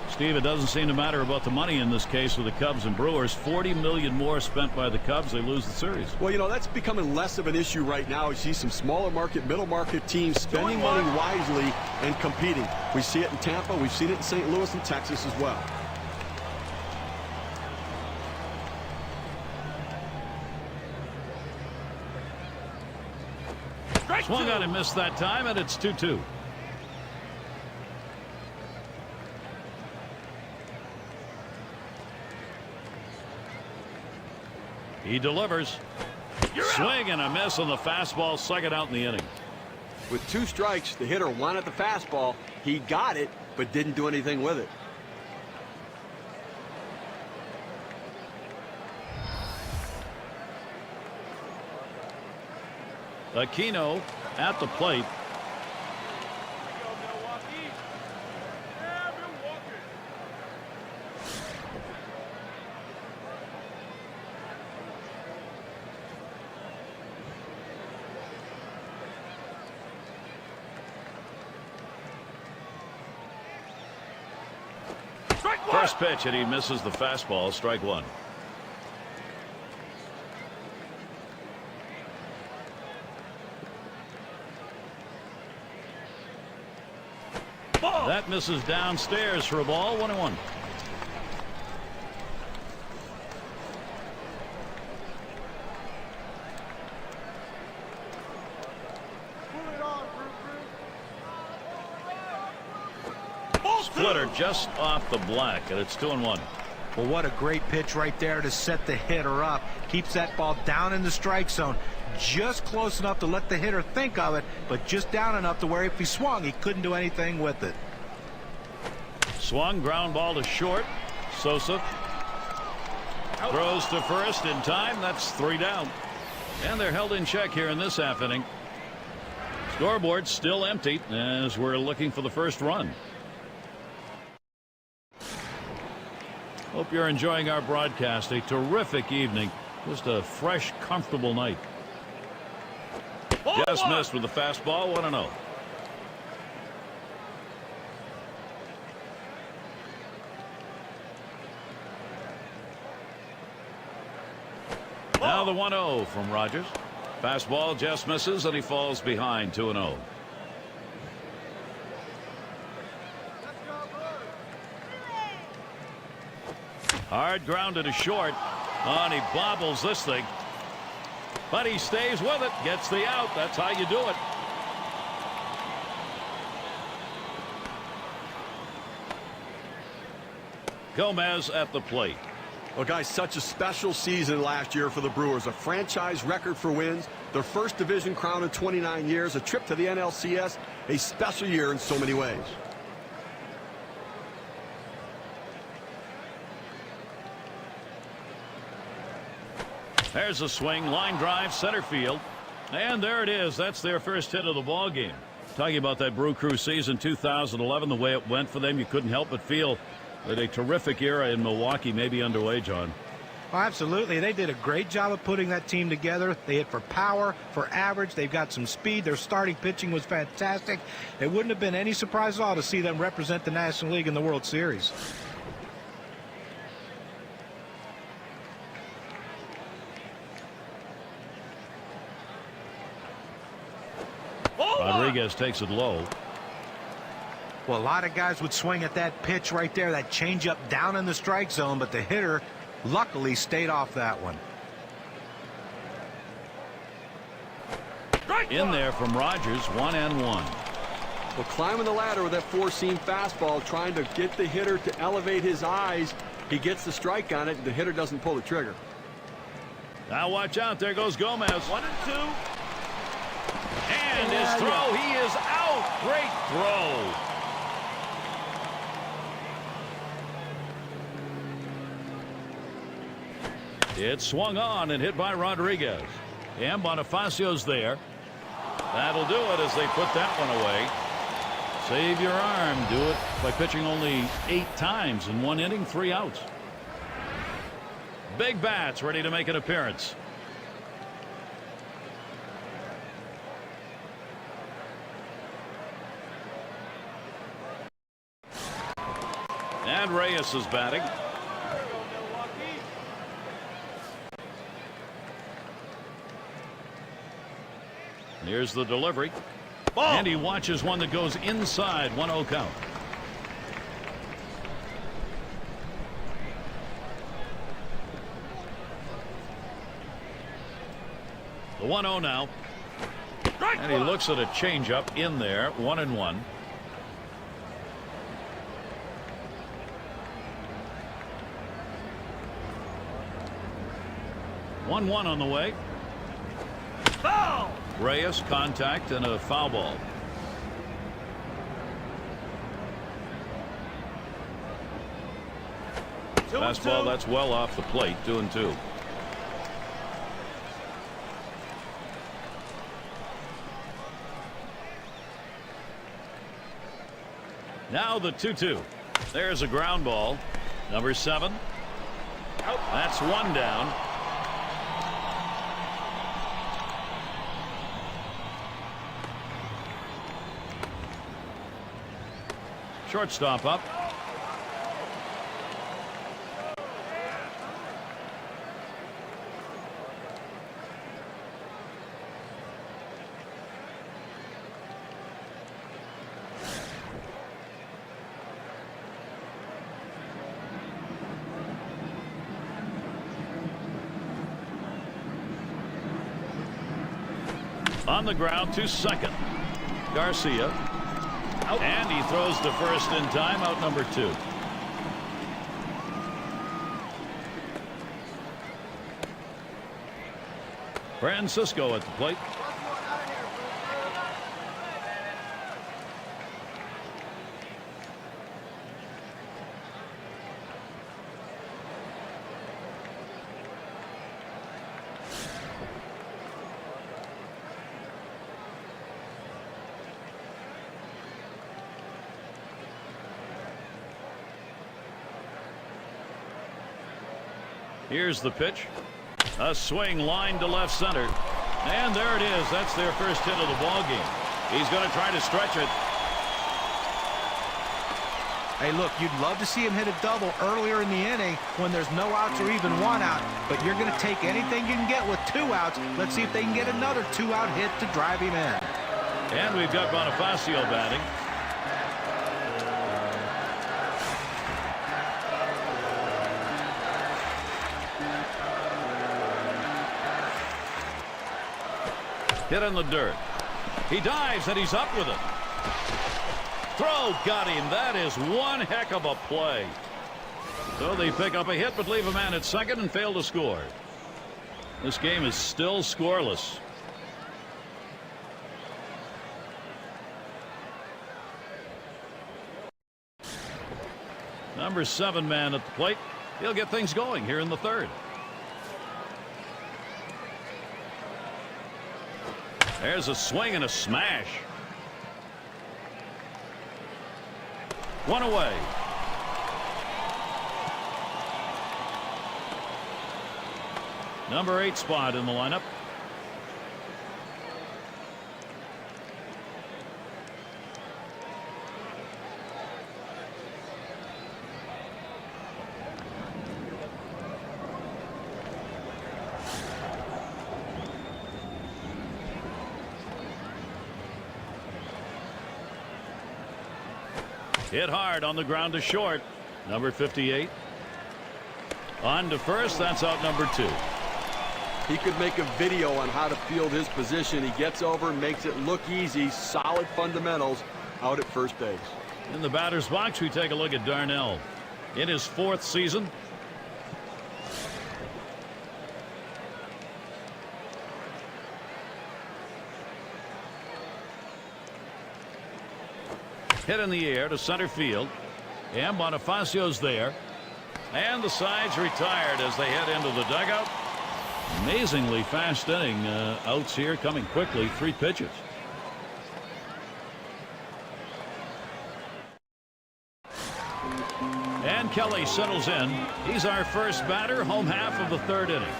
Steve, it doesn't seem to matter about the money in this case with the Cubs and Brewers. $40 million more spent by the Cubs. They lose the series. Well, you know, that's becoming less of an issue right now. You see some smaller market, middle market teams spending money wisely and competing. We see it in Tampa. We've seen it in St. Louis and Texas as well. Swung on and missed that time, and it's 2-2. He delivers. Swing and a miss on the fastball. Second out in the inning. With 2 strikes, the hitter wanted the fastball. He got it, but didn't do anything with it. Aquino at the plate. First pitch, and he misses the fastball. Strike 1. That misses downstairs for a ball. 1-1. Splitter just off the black, and it's 2-1. Well, what a great pitch right there to set the hitter up. Keeps that ball down in the strike zone. Just close enough to let the hitter think of it, but just down enough to where if he swung, he couldn't do anything with it. Swung, ground ball to short. Sosa throws to first in time. That's 3 down. And they're held in check here in this half inning. Scoreboard still empty as we're looking for the first run. Hope you're enjoying our broadcast. A terrific evening. Just a fresh, comfortable night. Just missed with the fastball. 1-0. Now the 1-0 from Rogers. Fastball just misses and he falls behind 2-0. Hard grounded to short. Oh, and he bobbles this thing. But he stays with it. Gets the out. That's how you do it. Gomez at the plate. Well, guys, such a special season last year for the Brewers. A franchise record for wins, their first division crown in 29 years, a trip to the NLCS, a special year in so many ways. There's a swing, line drive, center field. And there it is. That's their first hit of the ball game. Talking about that Brew Crew season 2011, the way it went for them, you couldn't help but feel that a terrific era in Milwaukee may be underway, John. Oh, absolutely. They did a great job of putting that team together. They hit for power, for average. They've got some speed. Their starting pitching was fantastic. It wouldn't have been any surprise at all to see them represent the National League in the World Series. Rodriguez takes it low. Well, a lot of guys would swing at that pitch right there, that changeup down in the strike zone, but the hitter luckily stayed off that one. In there from Rogers, 1-1. Well, climbing the ladder with that four-seam fastball, trying to get the hitter to elevate his eyes. He gets the strike on it, and the hitter doesn't pull the trigger. Now watch out. There goes Gomez. 1-2. And his throw. He is out. Great throw. It's swung on and hit by Rodriguez. And Bonifacio's there. That'll do it as they put that one away. Save your arm. Do it by pitching only 8 times in 1 inning, 3 outs. Big bats ready to make an appearance. And Reyes is batting. Here's the delivery. Ball. And he watches one that goes inside. 1-0 count. The 1-0 now. And he looks at a changeup in there. 1-1. One on the way. Foul! Reyes, contact, and a foul ball. Fastball, that's well off the plate. 2-2. Now the 2-2. There's a ground ball. Number 7. That's 1 down. Shortstop up. On the ground to second. Garcia. And he throws to first in time. Out number 2. Francisco at the plate. Here's the pitch. A swing line to left center. And there it is. That's their first hit of the ball game. He's going to try to stretch it. Hey, look, you'd love to see him hit a double earlier in the inning when there's no outs or even one out, but you're going to take anything you can get with 2 outs. Let's see if they can get another 2-out hit to drive him in. And we've got Bonifacio batting. Hit in the dirt. He dives and he's up with it. Throw got him. That is one heck of a play. So they pick up a hit but leave a man at second and fail to score. This game is still scoreless. Number 7 man at the plate. He'll get things going here in the third. There's a swing and a smash. 1 away. Number 8 spot in the lineup. Hit hard on the ground to short. Number 58. On to first. That's out number 2. He could make a video on how to field his position. He gets over, makes it look easy. Solid fundamentals out at first base. In the batter's box, we take a look at Darnell. In his 4th season. Hit in the air to center field. And Bonifacio's there. And the side's retired as they head into the dugout. Amazingly fast inning. Outs here coming quickly. 3 pitches. And Kelly settles in. He's our first batter. Home half of the 3rd inning.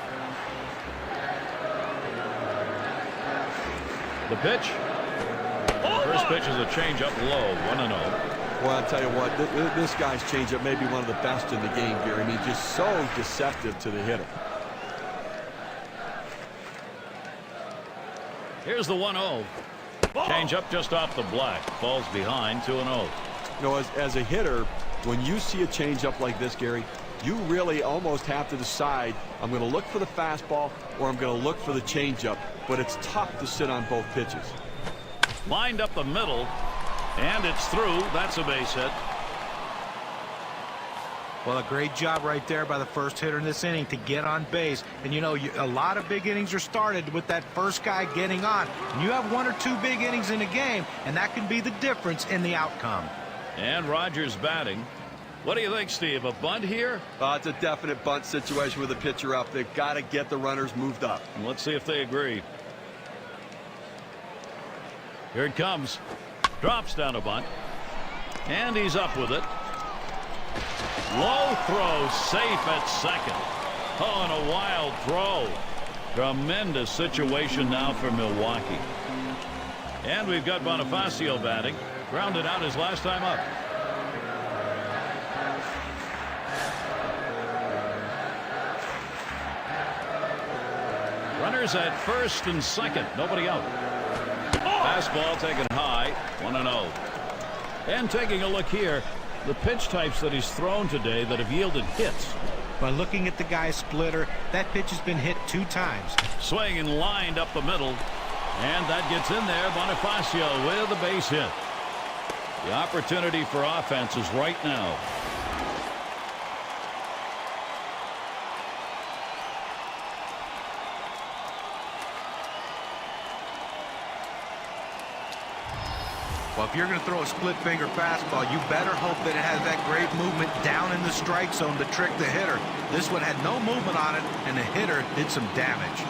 The pitch. First pitch is a changeup low, 1-0. Well, I'll tell you what, this guy's changeup may be one of the best in the game, Gary. I mean, just so deceptive to the hitter. Here's the 1-0. Changeup just off the black. Falls behind, 2-0. You know, as a hitter, when you see a changeup like this, Gary, you really almost have to decide, I'm going to look for the fastball or I'm going to look for the changeup. But it's tough to sit on both pitches. Lined up the middle, and it's through. That's a base hit. Well, a great job right there by the first hitter in this inning to get on base. And, you know, a lot of big innings are started with that first guy getting on. And you have 1 or 2 big innings in a game, and that can be the difference in the outcome. And Rogers batting. What do you think, Steve? A bunt here? It's a definite bunt situation with the pitcher up. They've got to get the runners moved up. And let's see if they agree. Here it comes. Drops down a bunt. And he's up with it. Low throw, safe at second. Oh, and a wild throw. Tremendous situation now for Milwaukee. And we've got Bonifacio batting. Grounded out his last time up. Runners at first and second. Nobody out. Fastball taken high. 1-0. And taking a look here, the pitch types that he's thrown today that have yielded hits. By looking at the guy's splitter, that pitch has been hit 2 times. Swing and lined up the middle. And that gets in there. Bonifacio with a base hit. The opportunity for offense is right now. Well, if you're going to throw a split finger fastball, you better hope that it has that great movement down in the strike zone to trick the hitter. This one had no movement on it, and the hitter did some damage.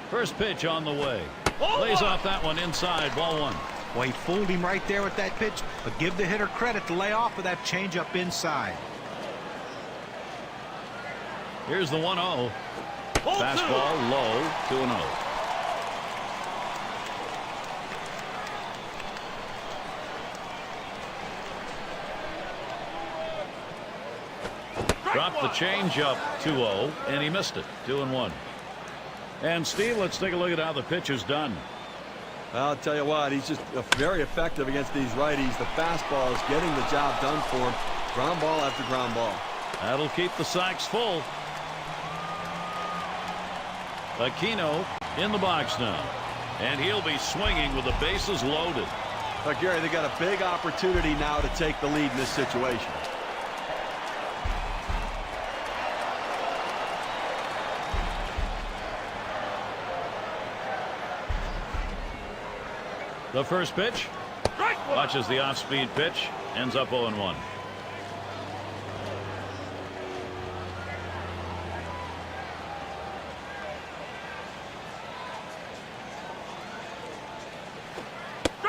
First pitch on the way. Lays off that one inside, ball one. Well, he fooled him right there with that pitch, but give the hitter credit to lay off of that changeup inside. Here's the 1-0. Fastball low, 2-0. Dropped the changeup, 2-0, and he missed it, 2-1. And Steve, let's take a look at how the pitch is done. I'll tell you what, he's just very effective against these righties. The fastball is getting the job done for him. Ground ball after ground ball. That'll keep the sacks full. Aquino in the box now. And he'll be swinging with the bases loaded. But Gary, they got a big opportunity now to take the lead in this situation. The first pitch. Watches the off-speed pitch. Ends up 0-1.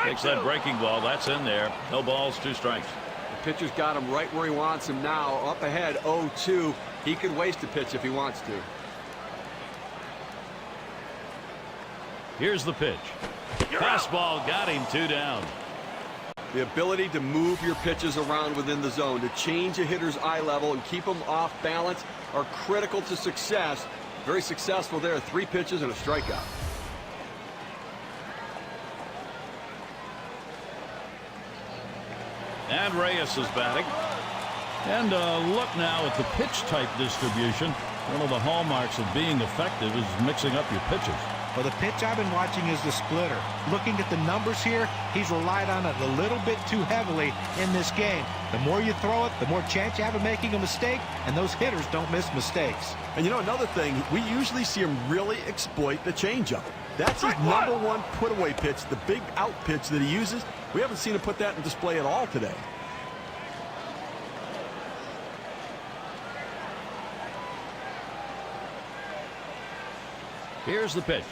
Takes that breaking ball. That's in there. No balls, 2 strikes. The pitcher's got him right where he wants him now. Up ahead, 0-2. He could waste a pitch if he wants to. Here's the pitch. Fastball got him, 2 down. The ability to move your pitches around within the zone, to change a hitter's eye level and keep them off balance are critical to success. Very successful there. 3 pitches and a strikeout. And Reyes is batting. And look now at the pitch type distribution. One of the hallmarks of being effective is mixing up your pitches. Well, the pitch I've been watching is the splitter. Looking at the numbers here, he's relied on it a little bit too heavily in this game. The more you throw it, the more chance you have of making a mistake, and those hitters don't miss mistakes. And you know, another thing, we usually see him really exploit the changeup. That's his #1 put-away pitch, the big out pitch that he uses. We haven't seen him put that in display at all today. Here's the pitch.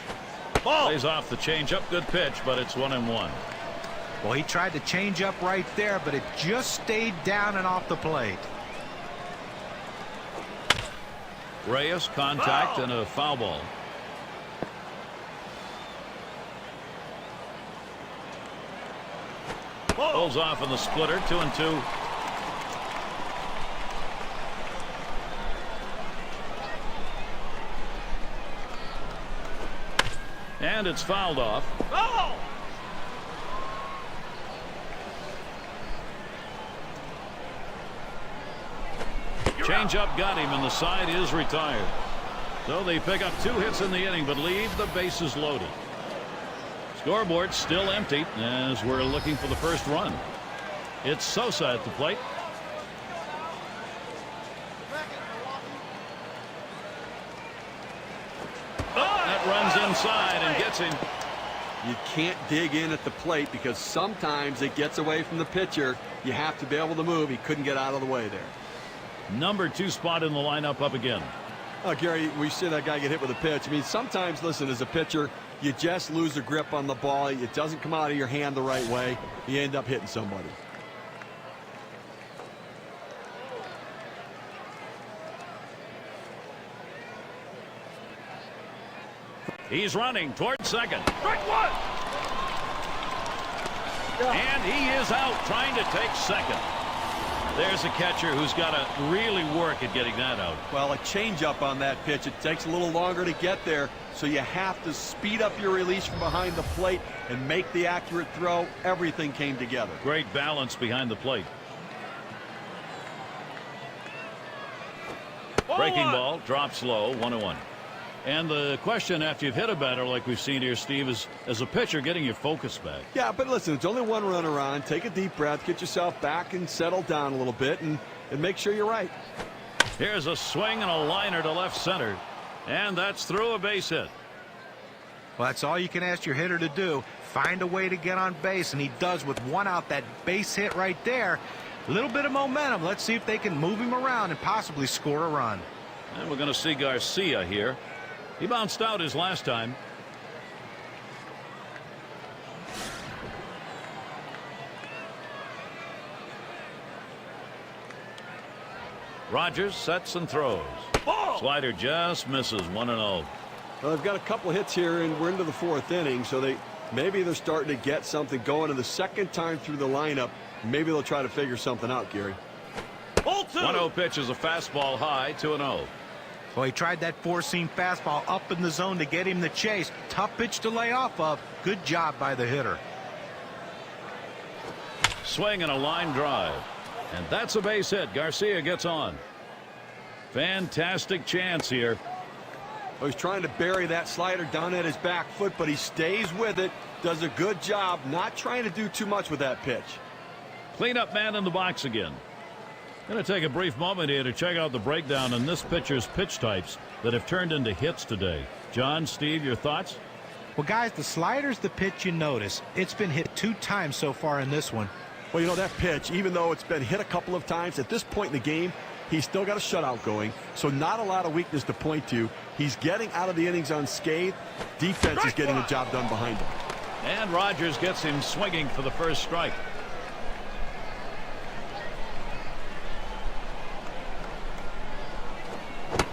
Plays off the changeup. Good pitch, but it's 1-1. Well, he tried to change up right there, but it just stayed down and off the plate. Reyes, contact, and a foul ball. Pulls off in the splitter, 2-2. And it's fouled off. Change-up got him, and the side is retired. So they pick up 2 hits in the inning, but leave the bases loaded. Scoreboard still empty as we're looking for the first run. It's Sosa at the plate. That runs inside and gets him. You can't dig in at the plate because sometimes it gets away from the pitcher. You have to be able to move. He couldn't get out of the way there. #2 spot in the lineup up again. Oh, Gary, we see that guy get hit with a pitch. I mean, sometimes, listen, as a pitcher, you just lose a grip on the ball. It doesn't come out of your hand the right way. You end up hitting somebody. He's running toward second. And he is out trying to take second. There's a catcher who's got to really work at getting that out. Well, a changeup on that pitch. It takes a little longer to get there, so you have to speed up your release from behind the plate and make the accurate throw. Everything came together. Great balance behind the plate. Breaking ball drops low, 1-1. And the question after you've hit a batter like we've seen here, Steve, is as a pitcher getting your focus back. Yeah, but listen, it's only one runner on. Take a deep breath, get yourself back and settle down a little bit and make sure you're right. Here's a swing and a liner to left center. And that's through a base hit. Well, that's all you can ask your hitter to do. Find a way to get on base, and he does with 1 out. That base hit right there. A little bit of momentum. Let's see if they can move him around and possibly score a run. And we're going to see Garcia here. He bounced out his last time. Rogers sets and throws. Slider just misses. 1-0. Well, they've got a couple hits here, and we're into the 4th inning, so maybe they're starting to get something going. And the second time through the lineup, maybe they'll try to figure something out, Gary. 1-0 pitch is a fastball high. 2-0. Well, he tried that four-seam fastball up in the zone to get him the chase. Tough pitch to lay off of. Good job by the hitter. Swing and a line drive. And that's a base hit. Garcia gets on. Fantastic chance here. Well, he's trying to bury that slider down at his back foot, but he stays with it. Does a good job not trying to do too much with that pitch. Cleanup man in the box again. Going to take a brief moment here to check out the breakdown on this pitcher's pitch types that have turned into hits today. John, Steve, your thoughts? Well, guys, the slider's the pitch you notice. It's been hit 2 times so far in this one. Well, you know, that pitch, even though it's been hit a couple of times, at this point in the game, he's still got a shutout going, so not a lot of weakness to point to. He's getting out of the innings unscathed. Defense is getting the job done behind him. And Rogers gets him swinging for the first strike.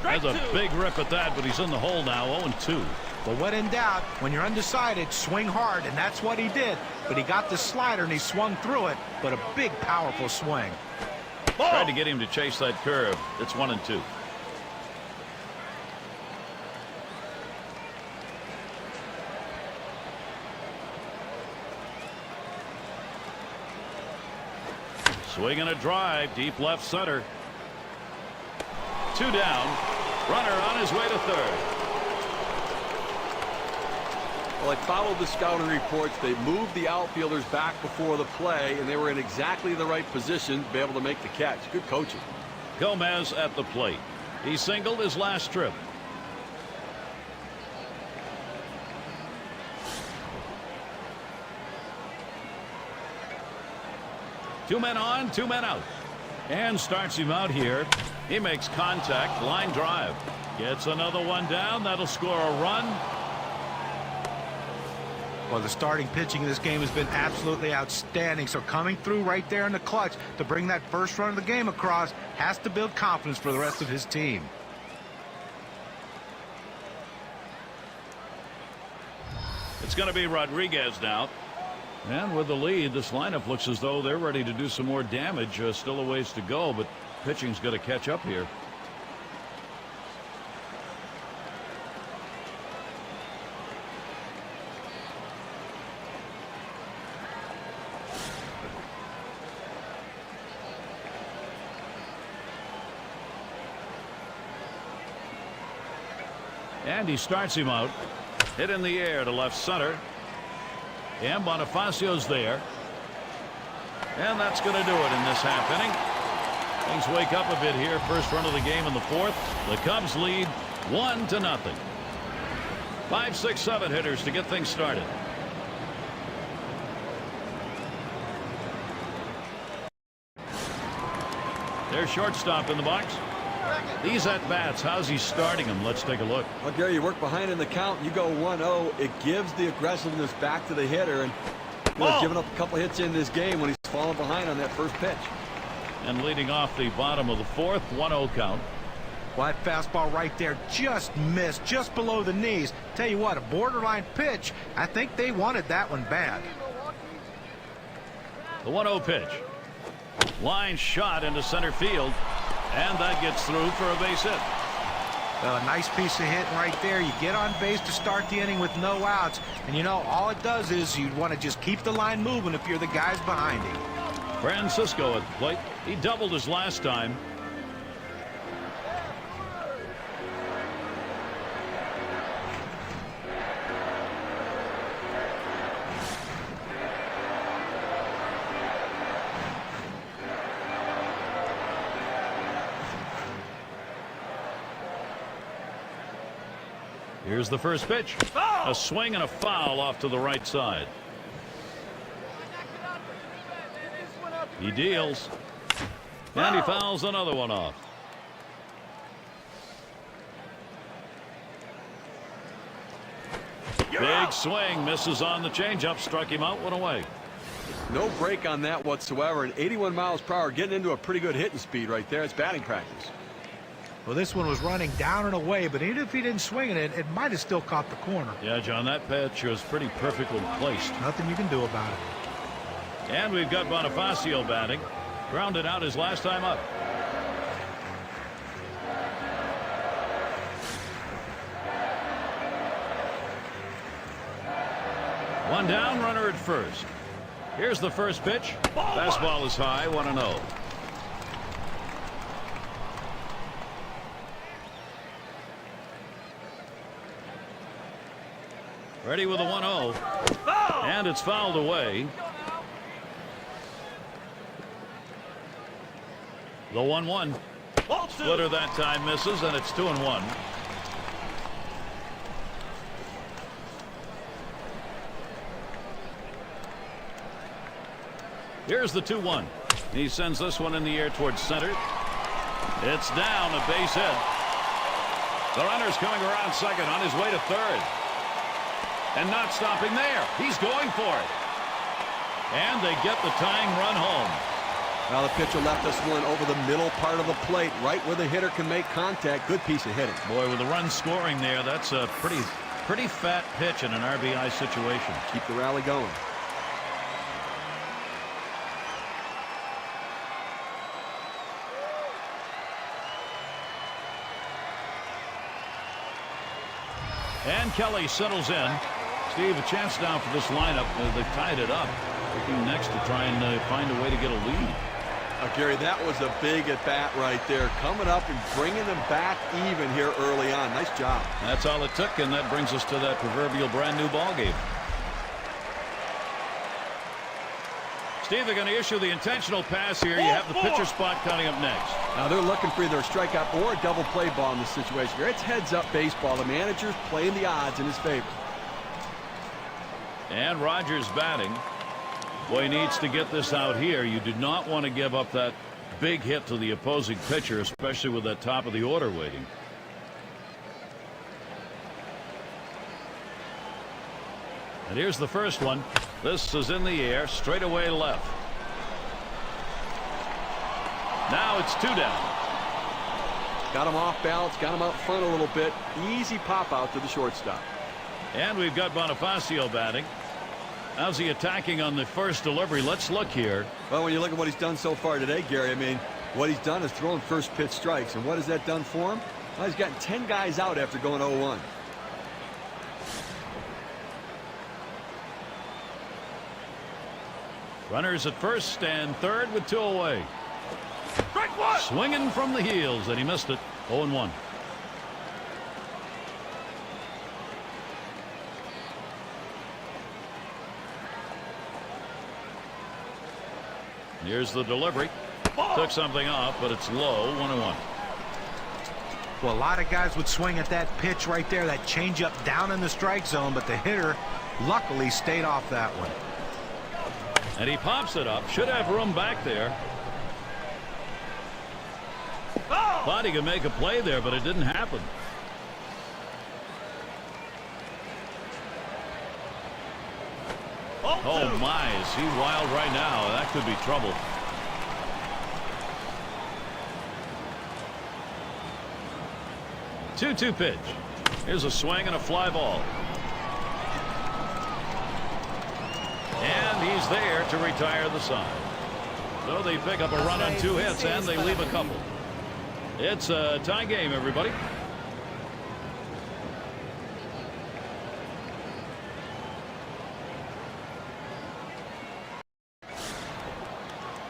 Has a big rip at that, but he's in the hole now. 0-2. But when in doubt, when you're undecided, swing hard, and that's what he did. But he got the slider and he swung through it, but a big, powerful swing. Tried to get him to chase that curve. It's 1-2. Swing and a drive, deep left center. 2 down. Runner on his way to third. Well, I followed the scouting reports. They moved the outfielders back before the play, and they were in exactly the right position to be able to make the catch. Good coaching. Gomez at the plate. He singled his last trip. Two men on, 2 men out. And starts him out here. He makes contact. Line drive. Gets another one down. That'll score a run. Well, the starting pitching in this game has been absolutely outstanding. So coming through right there in the clutch to bring that first run of the game across has to build confidence for the rest of his team. It's going to be Rodriguez now. And with the lead, this lineup looks as though they're ready to do some more damage. Still a ways to go, but pitching's going to catch up here. And he starts him out. Hit in the air to left center. And Bonifacio's there. And that's going to do it in this half inning. Things wake up a bit here. First run of the game in the 4th. The Cubs lead 1-0. 5, 6, 7 hitters to get things started. There's shortstop in the box. These at-bats, how's he starting them? Let's take a look. Well, Gary, you work behind in the count. You go 1-0. It gives the aggressiveness back to the hitter. And he's given up a couple hits in this game when he's fallen behind on that first pitch. And leading off the bottom of the 4th, 1-0 count. Well, that fastball right there just missed, just below the knees. Tell you what, a borderline pitch. I think they wanted that one bad. The 1-0 pitch. Line shot into center field. And that gets through for a base hit. Well, a nice piece of hitting right there. You get on base to start the inning with no outs. And, you know, all it does is you'd want to just keep the line moving if you're the guys behind him. Francisco at the plate. He doubled his last time. Here's the first pitch. A swing and a foul off to the right side. He deals. And he fouls another one off. Big swing, misses on the changeup, struck him out, 1 away. No break on that whatsoever. And 81 miles per hour, getting into a pretty good hitting speed right there. It's batting practice. Well, this one was running down and away, but even if he didn't swing it, it might have still caught the corner. Yeah, John, that pitch was pretty perfectly placed. Nothing you can do about it. And we've got Bonifacio batting. Grounded out his last time up. One down, runner at first. Here's the first pitch. Fastball is high, 1-0. Ready with a 1-0. And it's fouled away. The 1-1. Splitter that time misses, and it's 2-1. Here's the 2-1. He sends this one in the air towards center. It's down, a base hit. The runner's coming around second on his way to third. And not stopping there. He's going for it. And they get the tying run home. Now the pitcher left us one over the middle part of the plate, right where the hitter can make contact. Good piece of hitting. Boy, with the run scoring there, that's a pretty fat pitch in an RBI situation. Keep the rally going. And Kelly settles in. Steve, a chance now for this lineup. They've tied it up. Looking next to try and find a way to get a lead. Gary, that was a big at-bat right there. Coming up and bringing them back even here early on. Nice job. That's all it took, and that brings us to that proverbial brand-new ball game. Steve, they're going to issue the intentional pass here. You have the pitcher spot coming up next. Now they're looking for either a strikeout or a double play ball in this situation. It's heads-up baseball. The manager's playing the odds in his favor. And Rogers batting. Boy, he needs to get this out here. You do not want to give up that big hit to the opposing pitcher, especially with that top of the order waiting. And here's the first one. This is in the air, straight away left. Now it's 2 down. Got him off balance, got him out front a little bit. Easy pop out to the shortstop. And we've got Bonifacio batting. How's he attacking on the first delivery? Let's look here. Well, when you look at what he's done so far today, Gary, I mean, what he's done is thrown first pitch strikes. And what has that done for him? Well, he's gotten 10 guys out after going 0-1. Runners at first and third with 2 away. Swinging from the heels, and he missed it. 0-1. Here's the delivery. Took something off, but it's low. 1-1. Well, a lot of guys would swing at that pitch right there, that changeup down in the strike zone, but the hitter luckily stayed off that one. And he pops it up. Should have room back there. Thought he could make a play there, but it didn't happen. Oh my, is he wild right now? That could be trouble. Two-two pitch. Here's a swing and a fly ball. And he's there to retire the side. So they pick up a run on 2 hits, and they leave a couple. It's a tie game, everybody.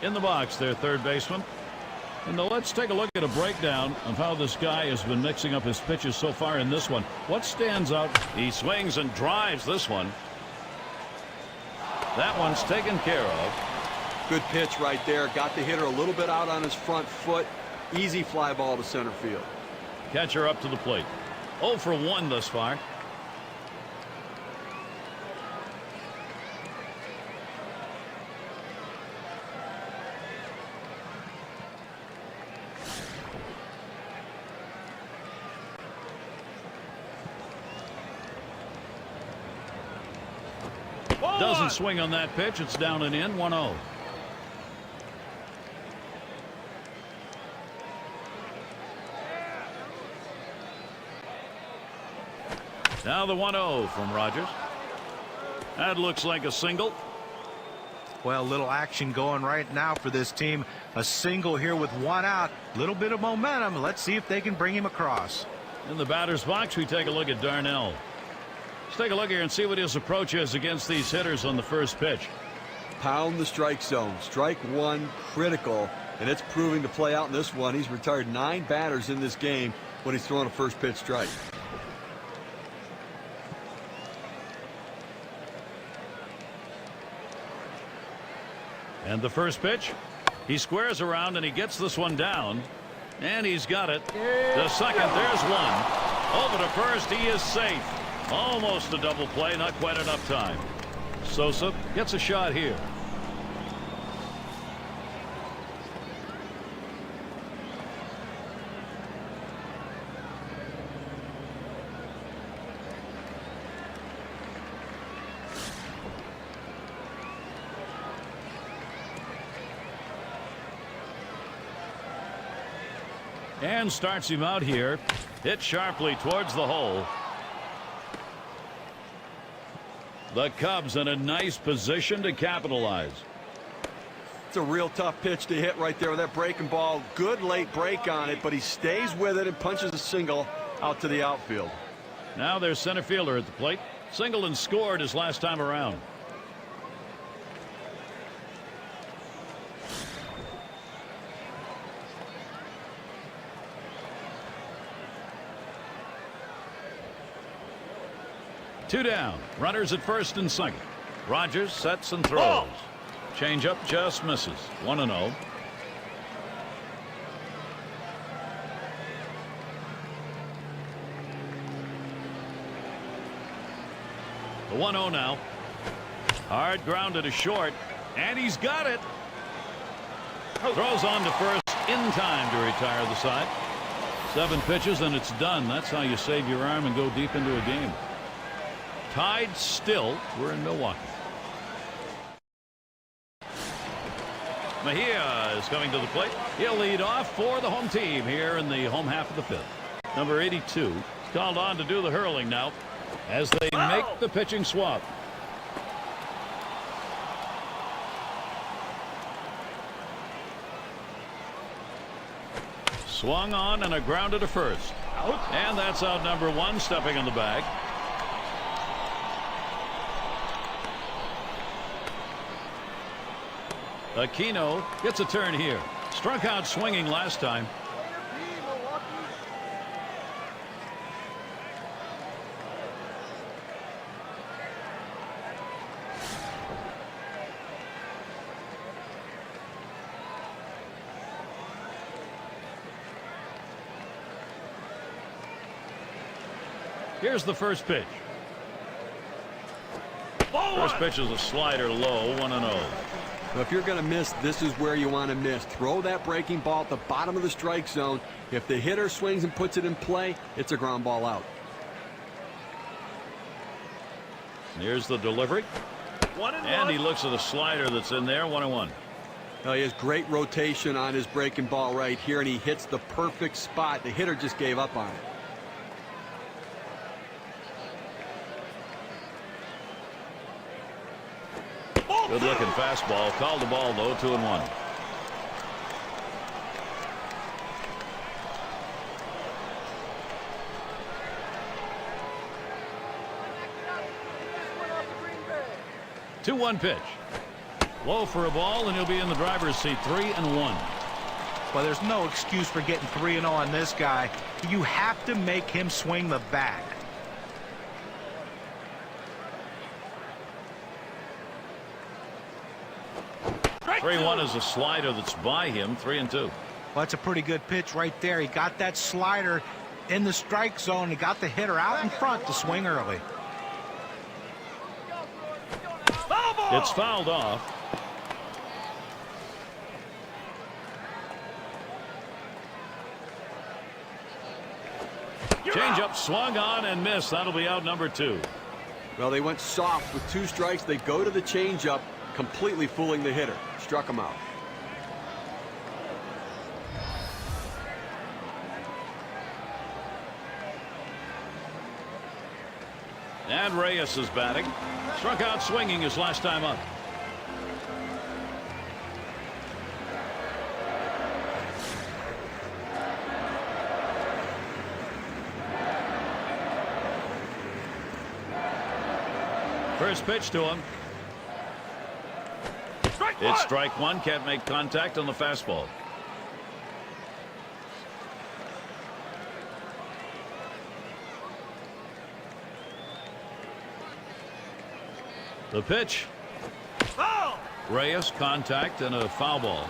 In the box, their third baseman. And now let's take a look at a breakdown of how this guy has been mixing up his pitches so far in this one. What stands out? He swings and drives this one. That one's taken care of. Good pitch right there. Got the hitter a little bit out on his front foot. Easy fly ball to center field. Catcher up to the plate. 0 for 1 thus far. Doesn't swing on that pitch. It's down and in. 1-0. Now the 1-0 from Rogers. That looks like a single. Well, little action going right now for this team. A single here with one out. Little bit of momentum. Let's see if they can bring him across. In the batter's box, we take a look at Darnell. Let's take a look here and see what his approach is against these hitters on the first pitch. Pound the strike zone. Strike one critical, and it's proving to play out in this one. He's retired 9 batters in this game when he's throwing a first pitch strike. And the first pitch, he squares around and he gets this one down, and he's got it. The second, there's one. Over to first, he is safe. Almost a double play, not quite enough time. Sosa gets a shot here. And starts him out here. Hit sharply towards the hole. The Cubs in a nice position to capitalize. It's a real tough pitch to hit right there with that breaking ball. Good late break on it, but he stays with it and punches a single out to the outfield. Now there's center fielder at the plate. Singled and scored his last time around. Two down. Runners at first and second. Rogers sets and throws. Changeup just misses. 1-0. The 1-0 now. Hard grounded to short, and he's got it. Throws on to first in time to retire the side. 7 pitches and it's done. That's how you save your arm and go deep into a game. Tied still. We're in Milwaukee. Mejia is coming to the plate. He'll lead off for the home team here in the home half of the 5th. Number 82 is called on to do the hurling now as they make the pitching swap. Swung on and a grounded to first. And that's out number 1, stepping on the bag. Aquino gets a turn here. Struck out swinging last time. Here's the first pitch. First pitch is a slider low, 1-0. So if you're going to miss, this is where you want to miss. Throw that breaking ball at the bottom of the strike zone. If the hitter swings and puts it in play, it's a ground ball out. Here's the delivery. And he looks at a slider that's in there. 1-1. Well, he has great rotation on his breaking ball right here, and he hits the perfect spot. The hitter just gave up on it. Good looking fastball. Called the ball though. 2-1. Two 1 pitch. Low for a ball, and he'll be in the driver's seat. 3-1. Well, there's no excuse for getting 3-0 on this guy. You have to make him swing the bat. 3-1 is a slider that's by him. 3-2. Well, that's a pretty good pitch right there. He got that slider in the strike zone. He got the hitter out in front to swing early. It's fouled off. Changeup swung on and missed. That'll be out number 2. Well, they went soft with 2 strikes. They go to the changeup, completely fooling the hitter. Struck him out. And Reyes is batting. Struck out swinging his last time up. First pitch to him. It's strike 1. Can't make contact on the fastball. The pitch. Reyes, contact and a foul ball.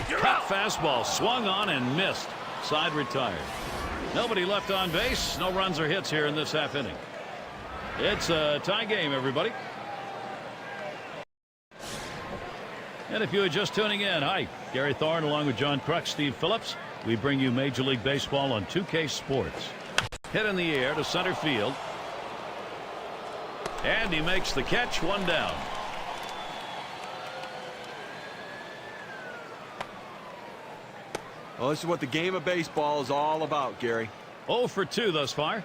Cut fastball, swung on and missed. Side retired. Nobody left on base. No runs or hits here in this half inning. It's a tie game, everybody. And if you are just tuning in, hi, Gary Thorne along with John Kruk, Steve Phillips. We bring you Major League Baseball on 2K Sports. Hit in the air to center field. And he makes the catch. 1 down. Well, this is what the game of baseball is all about, Gary. 0 for 2 thus far.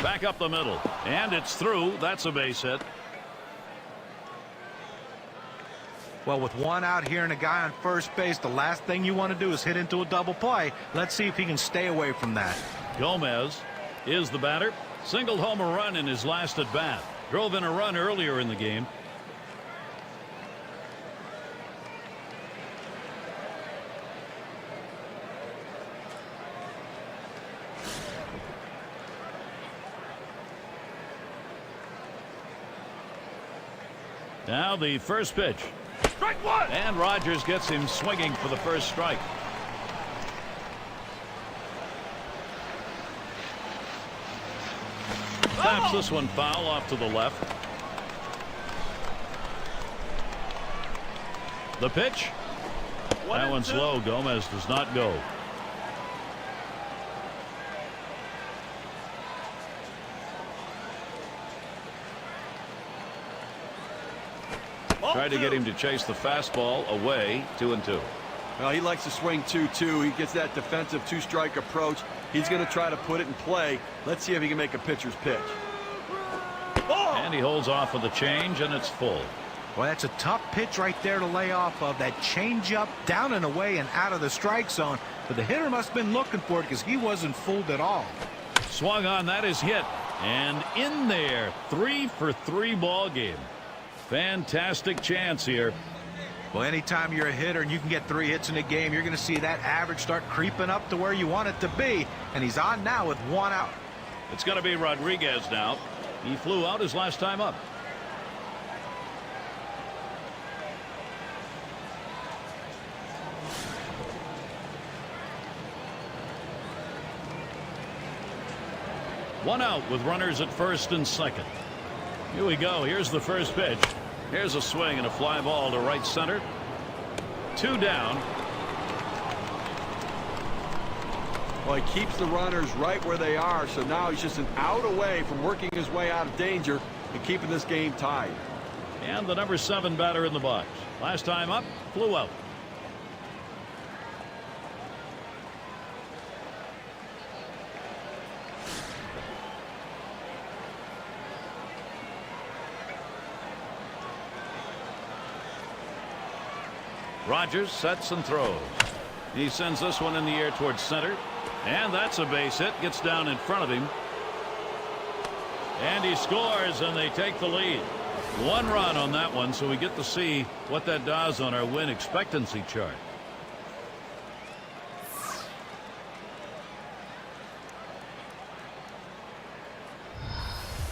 Back up the middle, and it's through. That's a base hit. Well, with 1 out here and a guy on first base, the last thing you want to do is hit into a double play. Let's see if he can stay away from that. Gomez is the batter. Singled home a run in his last at bat. Drove in a run earlier in the game. Now the first pitch. Strike 1. And Rogers gets him swinging for the first strike. Taps this one foul off to the left. The pitch. That one's low. Gomez does not go. Tried to get him to chase the fastball away. 2-2. Well, he likes to swing 2-2. He gets that defensive 2-strike approach. He's going to try to put it in play. Let's see if he can make a pitcher's pitch. And he holds off of the change, and it's full. Well, that's a tough pitch right there to lay off of. That changeup down and away and out of the strike zone. But the hitter must have been looking for it because he wasn't fooled at all. Swung on. That is hit. And in there. 3 for 3 ball game. Fantastic chance here. Well, anytime you're a hitter and you can get 3 hits in a game, you're going to see that average start creeping up to where you want it to be. And he's on now with 1 out. It's going to be Rodriguez now. He flew out his last time up. One out with runners at first and second. Here we go. Here's the first pitch. Here's a swing and a fly ball to right center. 2 down. Well, he keeps the runners right where they are, so now he's just an out away from working his way out of danger and keeping this game tied. And the number 7 batter in the box. Last time up, flew out. Rogers sets and throws. He sends this one in the air towards center. And that's a base hit. Gets down in front of him. And he scores, and they take the lead. 1 run on that one, so we get to see what that does on our win expectancy chart.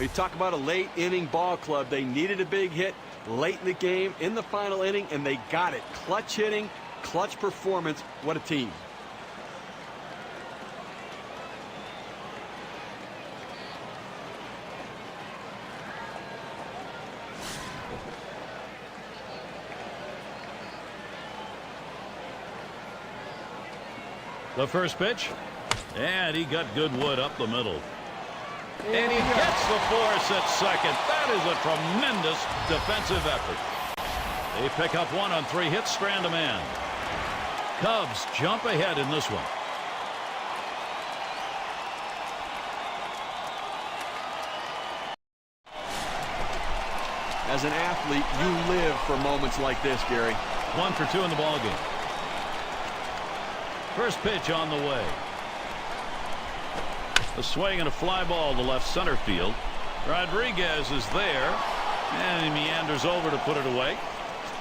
We talk about a late inning ball club. They needed a big hit late in the game in the final inning, and they got it. Clutch hitting clutch performance. What a team. The first pitch, and he got good wood up the middle. And he gets the force at second. That is a tremendous defensive effort. They pick up one on 3 hits, strand a man. Cubs jump ahead in this one. As an athlete, you live for moments like this, Gary. 1 for 2 in the ballgame. First pitch on the way. A swing and a fly ball to left center field. Rodriguez is there, and he meanders over to put it away.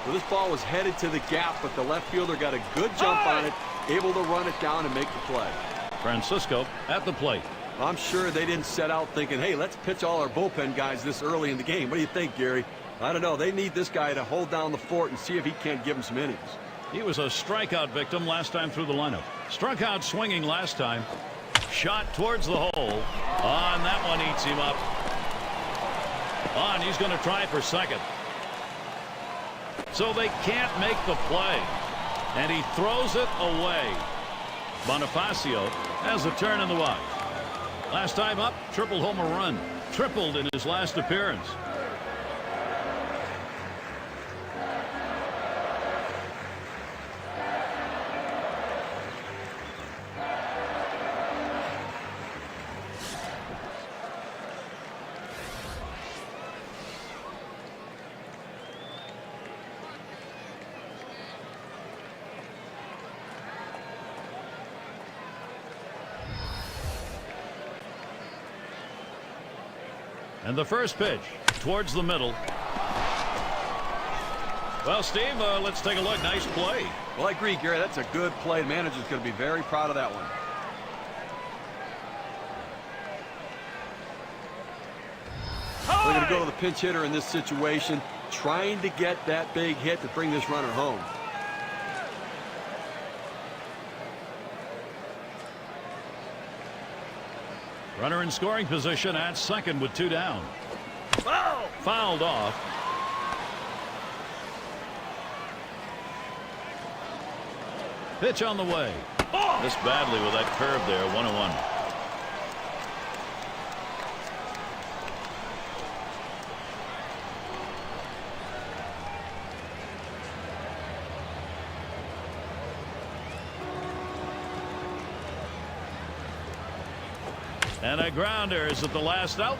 Well, this ball was headed to the gap, but the left fielder got a good jump on it, able to run it down and make the play. Francisco at the plate. I'm sure they didn't set out thinking, hey, let's pitch all our bullpen guys this early in the game. What do you think, Gary? I don't know. They need this guy to hold down the fort and see if he can't give them some innings. He was a strikeout victim last time through the lineup. Struck out swinging last time. Shot towards the hole. On that one, eats him up. On, he's going to try for second. So they can't make the play. And he throws it away. Bonifacio has a turn in the box. Last time up, triple homer run. Tripled in his last appearance. And the first pitch towards the middle. Well, Steve, let's take a look. Nice play. Well, I agree, Gary. That's a good play. The manager's going to be very proud of that one. We're going to go to the pinch hitter in this situation, trying to get that big hit to bring this runner home. Runner in scoring position at second with 2 down. Fouled off. Pitch on the way. Missed badly with that curve there. 1-1. And a grounder is at the last out.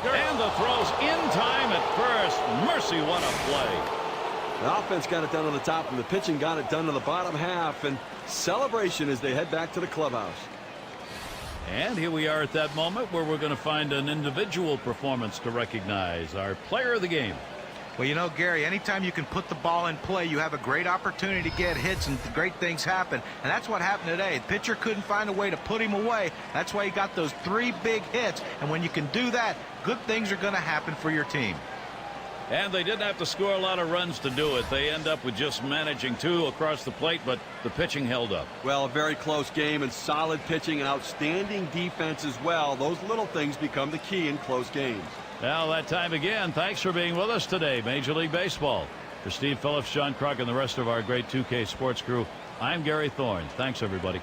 And the throw's in time at first. Mercy, what a play. The offense got it done on the top, and the pitching got it done in the bottom half. And celebration as they head back to the clubhouse. And here we are at that moment where we're going to find an individual performance to recognize our player of the game. Well, you know, Gary, anytime you can put the ball in play, you have a great opportunity to get hits and great things happen. And that's what happened today. The pitcher couldn't find a way to put him away. That's why he got those 3 big hits. And when you can do that, good things are going to happen for your team. And they didn't have to score a lot of runs to do it. They end up with just managing 2 across the plate, but the pitching held up. Well, a very close game and solid pitching and outstanding defense as well. Those little things become the key in close games. Now that time again. Thanks for being with us today, Major League Baseball. For Steve Phillips, John Kruk, and the rest of our great 2K sports crew, I'm Gary Thorne. Thanks, everybody.